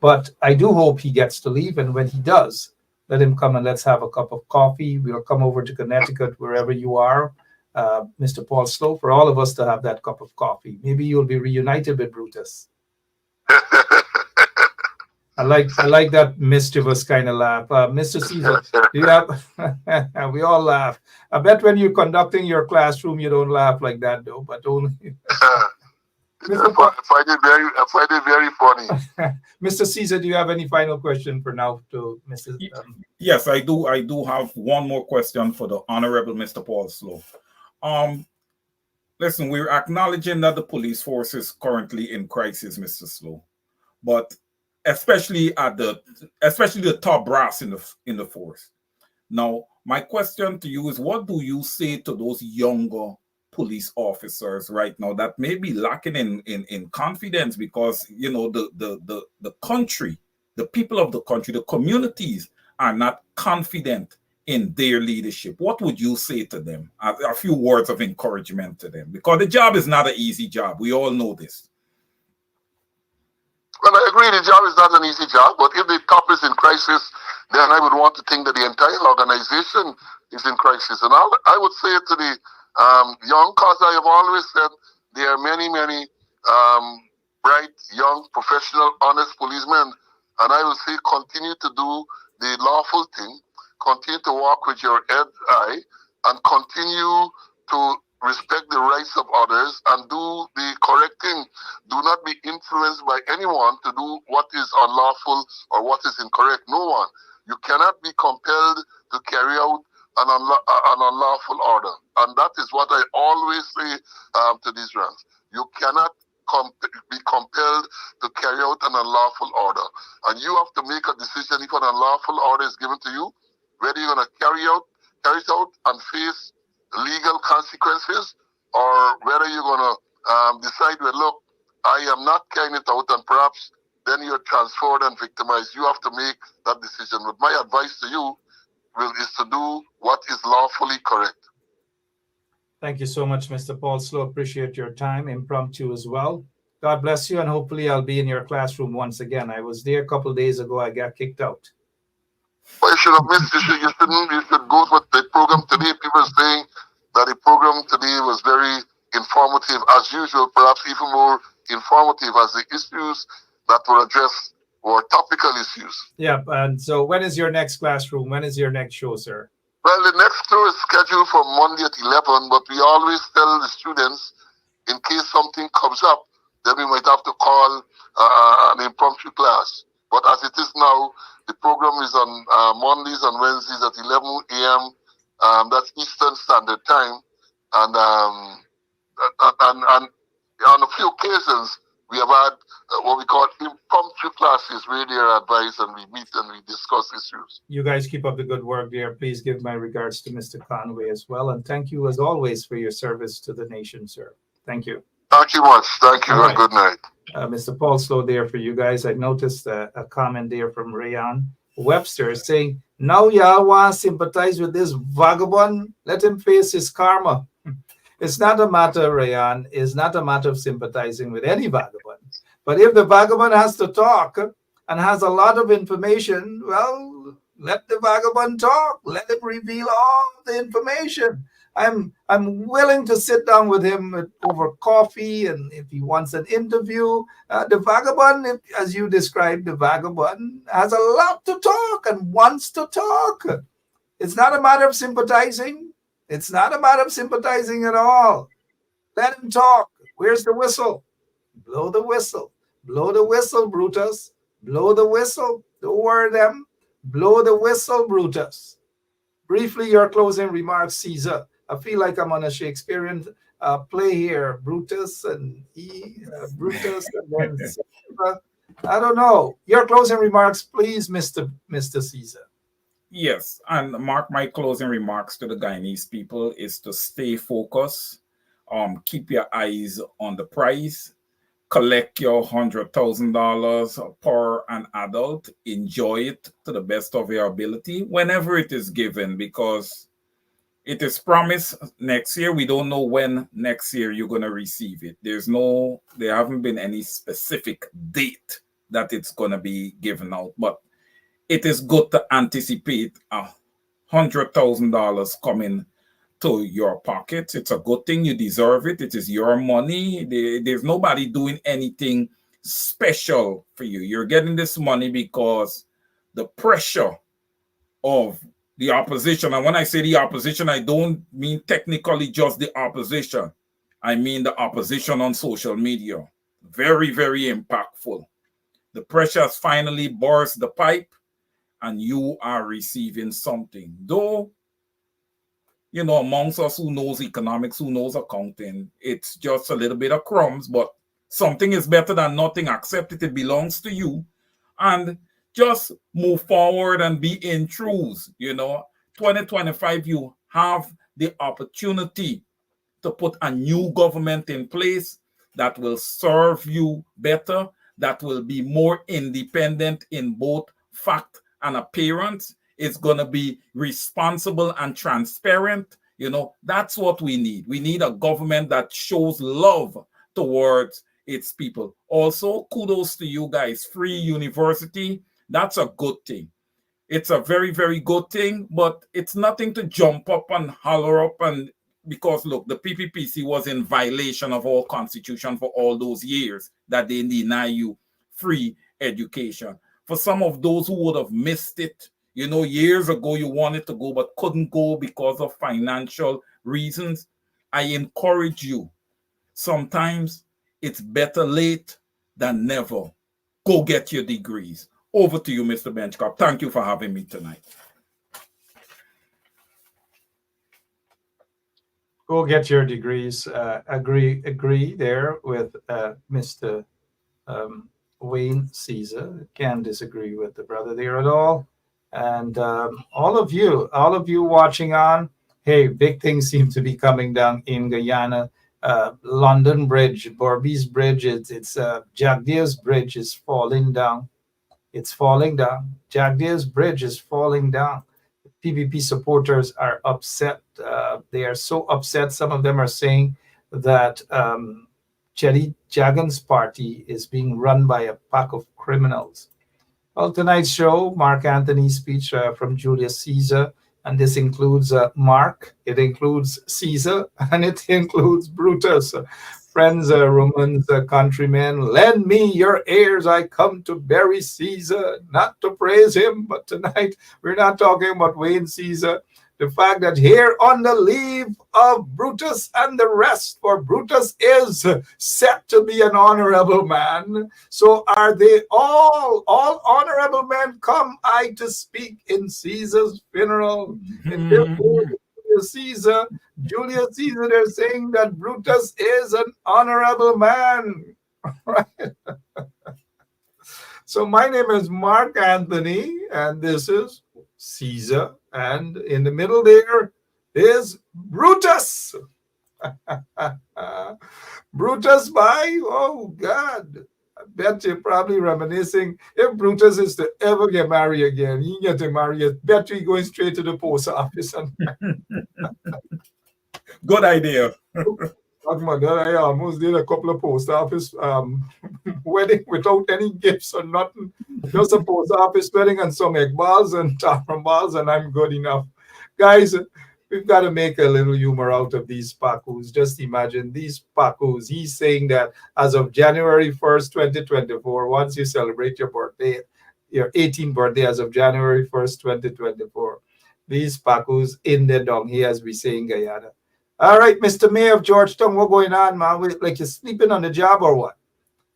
But I do hope he gets to leave. And when he does, let him come and let's have a cup of coffee. We'll come over to Connecticut, wherever you are. Mr. Paul Slowe, for all of us to have that cup of coffee. Maybe you'll be reunited with Brutus. I like that mischievous kind of laugh. Mr. Caesar, do you have, we all laugh. I bet when you're conducting your classroom, you don't laugh like that though, but only. I find it very funny. Mr. Caesar, do you have any final question for now to Mr. Yes, I do. I do have one more question for the Honorable Mr. Paul Slowe. Listen, we're acknowledging that the police force is currently in crisis, Mr. Slowe, but especially the top brass in the force. Now, my question to you is, what do you say to those younger police officers right now that may be lacking in confidence because the country, the people of the country, the communities are not confident in their leadership? What would you say to them? A few words of encouragement to them, because the job is not an easy job. We all know this. Well, I agree the job is not an easy job, but if the top is in crisis, then I would want to think that the entire organization is in crisis. And I would say to the young, because I have always said there are many, many bright, young, professional, honest policemen, and I would say continue to do the lawful thing, continue to walk with your head high, and continue to respect the rights of others and do the correct thing. Do not be influenced by anyone to do what is unlawful or what is incorrect. No one. You cannot be compelled to carry out an unlawful order. And that is what I always say to these ranks. You cannot be compelled to carry out an unlawful order. And you have to make a decision if an unlawful order is given to you, whether you're going to carry it out and face legal consequences, or whether you're going to decide, well, look, I am not carrying it out, and perhaps then you're transferred and victimized. You have to make that decision. But my advice to you is to do what is lawfully correct. Thank you so much, Mr. Paul Slowe. Appreciate your time, impromptu as well. God bless you, and hopefully I'll be in your classroom once again. I was there a couple of days ago. I got kicked out. But you should have missed. You should go with the program today. People are saying that the program today was very informative, as usual, perhaps even more informative, as the issues that were addressed were topical issues. Yeah, and so when is your next classroom? When is your next show, sir? Well, the next show is scheduled for Monday at 11, but we always tell the students, in case something comes up, then we might have to call an impromptu class. But as it is now, the program is on Mondays and Wednesdays at 11 a.m. That's Eastern Standard Time. And on a few occasions, we have had what we call impromptu classes where they are advised and we meet and we discuss issues. You guys keep up the good work there. Please give my regards to Mr. Conway as well. And thank you, as always, for your service to the nation, sir. Thank you. Thank you much. Thank you, and good night. Mr. Paul Slowe there for you guys. I noticed a comment there from Rayan Webster saying, now y'all want to sympathize with this vagabond? Let him face his karma. It's not a matter, Rayan, it's not a matter of sympathizing with any vagabond. But if the vagabond has to talk and has a lot of information, well, let the vagabond talk. Let him reveal all the information. I'm willing to sit down with him over coffee, and if he wants an interview, the vagabond, as you described, the vagabond has a lot to talk and wants to talk. It's not a matter of sympathizing. It's not a matter of sympathizing at all. Let him talk. Where's the whistle? Blow the whistle. Blow the whistle, Brutus. Blow the whistle. Don't worry them. Blow the whistle, Brutus. Briefly, your closing remarks, Caesar. I feel like I'm on a Shakespearean play here. Brutus and Brutus and then Caesar. I don't know. Your closing remarks, please, Mr. Caesar. Yes, and Mark, my closing remarks to the Guyanese people is to stay focused. Keep your eyes on the prize. Collect your $100,000 per an adult. Enjoy it to the best of your ability whenever it is given, because it is promised next year. We don't know when next year you're going to receive it. There haven't been any specific date that it's going to be given out, but it is good to anticipate $100,000 coming to your pocket. It's a good thing. You deserve it. It is your money. There's nobody doing anything special for you. You're getting this money because the pressure of the opposition, and when I say the opposition, I don't mean technically just the opposition. I mean the opposition on social media. Very, very impactful. The pressure has finally burst the pipe, and you are receiving something. Though, amongst us who knows economics, who knows accounting, it's just a little bit of crumbs, but something is better than nothing. Accept it. It belongs to you. And just move forward and be in truth. 2025, you have the opportunity to put a new government in place that will serve you better, that will be more independent in both fact and appearance. It's going to be responsible and transparent. That's what we need. We need a government that shows love towards its people. Also, kudos to you guys. Free university. That's a good thing. It's a very, very good thing, but it's nothing to jump up and holler up, and because look, the PPPC was in violation of our constitution for all those years that they deny you free education. For some of those who would have missed it, years ago you wanted to go but couldn't go because of financial reasons, I encourage you, sometimes it's better late than never. Go get your degrees. Over to you, Mr. Benchcop. Thank you for having me tonight. Go get your degrees. Agree there with Mr. Wayne Caesar. Can't disagree with the brother there at all. And all of you watching on, hey, big things seem to be coming down in Guyana. London Bridge, Borby's Bridge, it's Jagdeer's Bridge is falling down. It's falling down. Jagdeer's Bridge is falling down. PPP supporters are upset. They are so upset. Some of them are saying that Chetty Jagan's party is being run by a pack of criminals. Well, tonight's show, Mark Antony's speech from Julius Caesar, and this includes Mark, it includes Caesar, and it includes Brutus. Friends, Romans, countrymen, lend me your ears. I come to bury Caesar, not to praise him. But tonight, we're not talking about Wayne Caesar. The fact that here on the leave of Brutus and the rest, for Brutus is set to be an honorable man. So are they all honorable men come I to speak in Caesar's funeral? And therefore, Julius Caesar, they're saying that Brutus is an honorable man. Right? So my name is Mark Antony, and this is Caesar, and in the middle there is Brutus. Brutus by, oh God, I bet you're probably reminiscing if Brutus is to ever get married again, he get to marry, I bet you going straight to the post office. Good idea. I almost did a couple of post office wedding without any gifts or nothing. Just a post office wedding and some egg balls and taffron balls, and I'm good enough. Guys, we've got to make a little humor out of these Pacus. Just imagine these Pacus. He's saying that as of January 1st, 2024, once you celebrate your birthday, your 18th birthday as of January 1st, 2024, these Pacus in the dung here, as we say in Guyana. All right, Mr. Mayor of Georgetown, what's going on, man? Like you're sleeping on the job or what?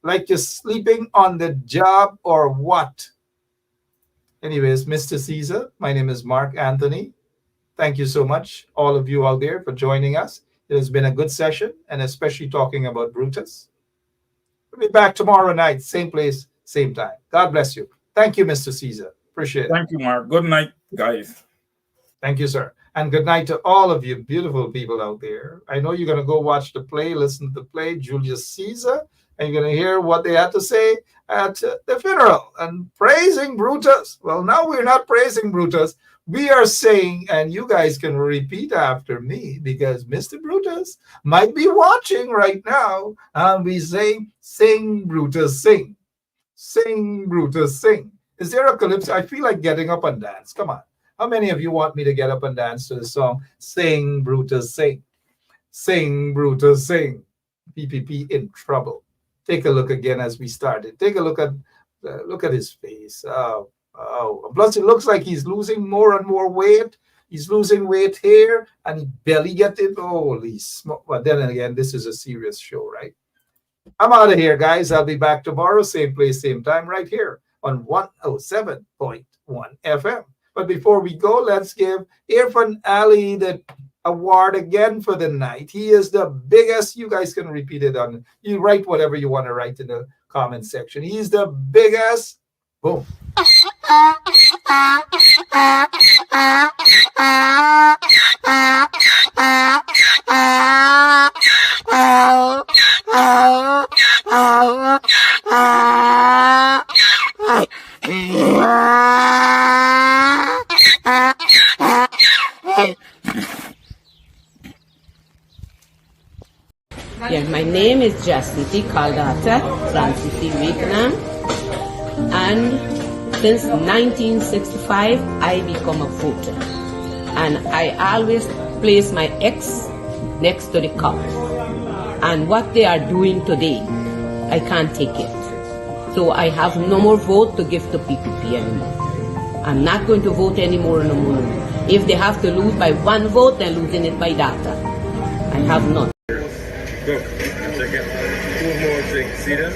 Like you're sleeping on the job or what? Anyways, Mr. Caesar, my name is Mark Antony. Thank you so much, all of you out there, for joining us. It has been a good session, and especially talking about Brutus. We'll be back tomorrow night, same place, same time. God bless you. Thank you, Mr. Caesar. Appreciate it. Thank you, Mark. Good night, guys. Thank you, sir. And good night to all of you beautiful people out there. I know you're going to go watch the play, listen to the play, Julius Caesar, and you're going to hear what they had to say at the funeral and praising Brutus. Well, now we're not praising Brutus. We are saying, and you guys can repeat after me, because Mr. Brutus might be watching right now, and we say, sing, Brutus, sing. Sing, Brutus, sing. Is there a calypso? I feel like getting up and dance. Come on. How many of you want me to get up and dance to the song, Sing, Brutus, Sing? Sing, Brutus, sing. PPP in trouble. Take a look again as we started. Take a look at his face. Oh. Plus, it looks like he's losing more and more weight. He's losing weight here, and he barely gets it. Holy smoke. But then again, this is a serious show, right? I'm out of here, guys. I'll be back tomorrow, same place, same time, right here on 107.1 FM. But before we go, let's give Irfan Ali the award again for the night. He is the biggest. You guys can repeat it on. You write whatever you want to write in the comment section. He's the biggest. Boom. Yeah, my name is Jacinty Caldata from City, Vietnam, and since 1965 I become a voter, and I always place my ex next to the cop, and what they are doing today, I can't take it. So I have no more vote to give to PPP anymore. I'm not going to vote anymore no more. If they have to lose by one vote, they're losing it by data. I have none. Go. Check it. 2 more things. See that?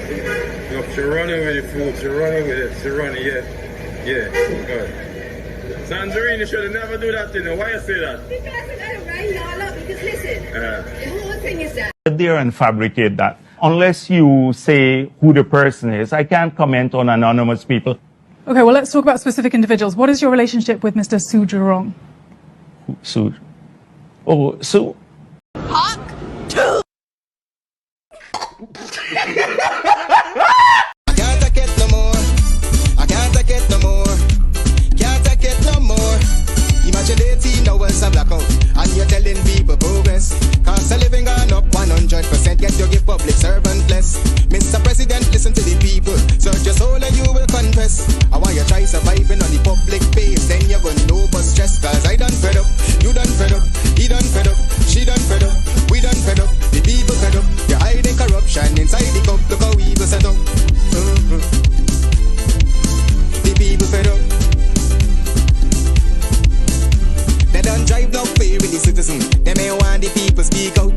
Go. She's running with the food. She's running with it. She's running. Yeah. Yeah. Good. Sandrine, you should never do that, you know. Why you say that? Because I don't write y'all up. Because listen, the whole thing is that. There and fabricate that. Unless you say who the person is, I can't comment on anonymous people. Okay, well, let's talk about specific individuals. What is your relationship with Mr. Su Zhurong? Su? Oh, Su. Hawk 2. I can't take it no more. I can't take it no more. Can't take it no more. Imagine 18 hours of blackout, and you're telling people progress. Cost of living gone up 100%. get your give public servant less. Mr. President, listen to the people. Search your soul and you will confess. I want you try surviving on the public base. Then you're gonna know but stress. Cause I done fed up, you done fed up, he done fed up, she done fed up, we done fed up, the people fed up. You're hiding corruption inside the cup. Look how evil set up. The people fed up. They don't drive no fear with the citizen. They may want the people speak out.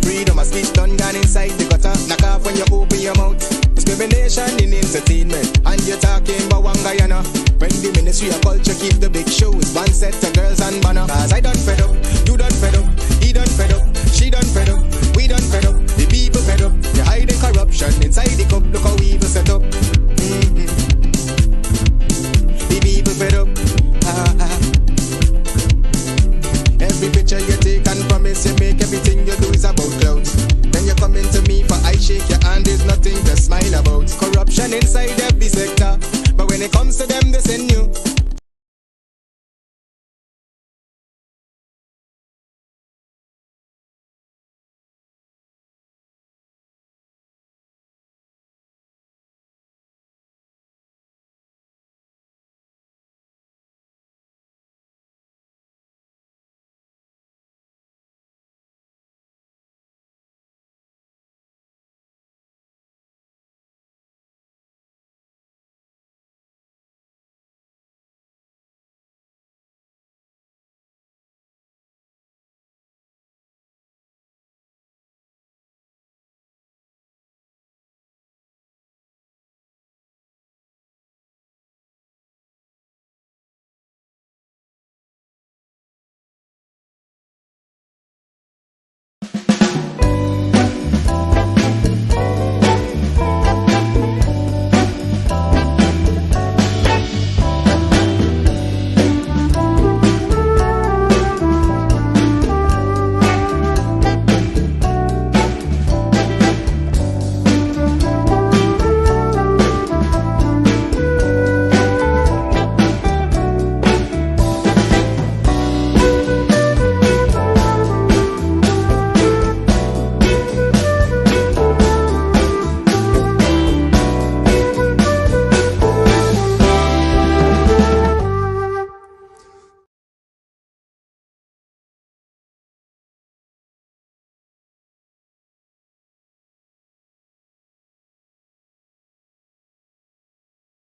Freedom of speech done gone inside the gutter. Knock off when you open your mouth. Discrimination in entertainment. And you're talking about one Guyana. When the Ministry of Culture keep the big shows. One set to girls and banner. Cause I done fed up, you done fed up, he done fed up, she done fed up, we done fed up, the people fed up. You're hiding corruption inside the cup. Look how evil set up. The people fed up. Every picture you take and promise you make, everything you do is about clouds. Then you come into me for I shake your hand, there's nothing to smile about. Corruption inside every sector, but when it comes to them, they send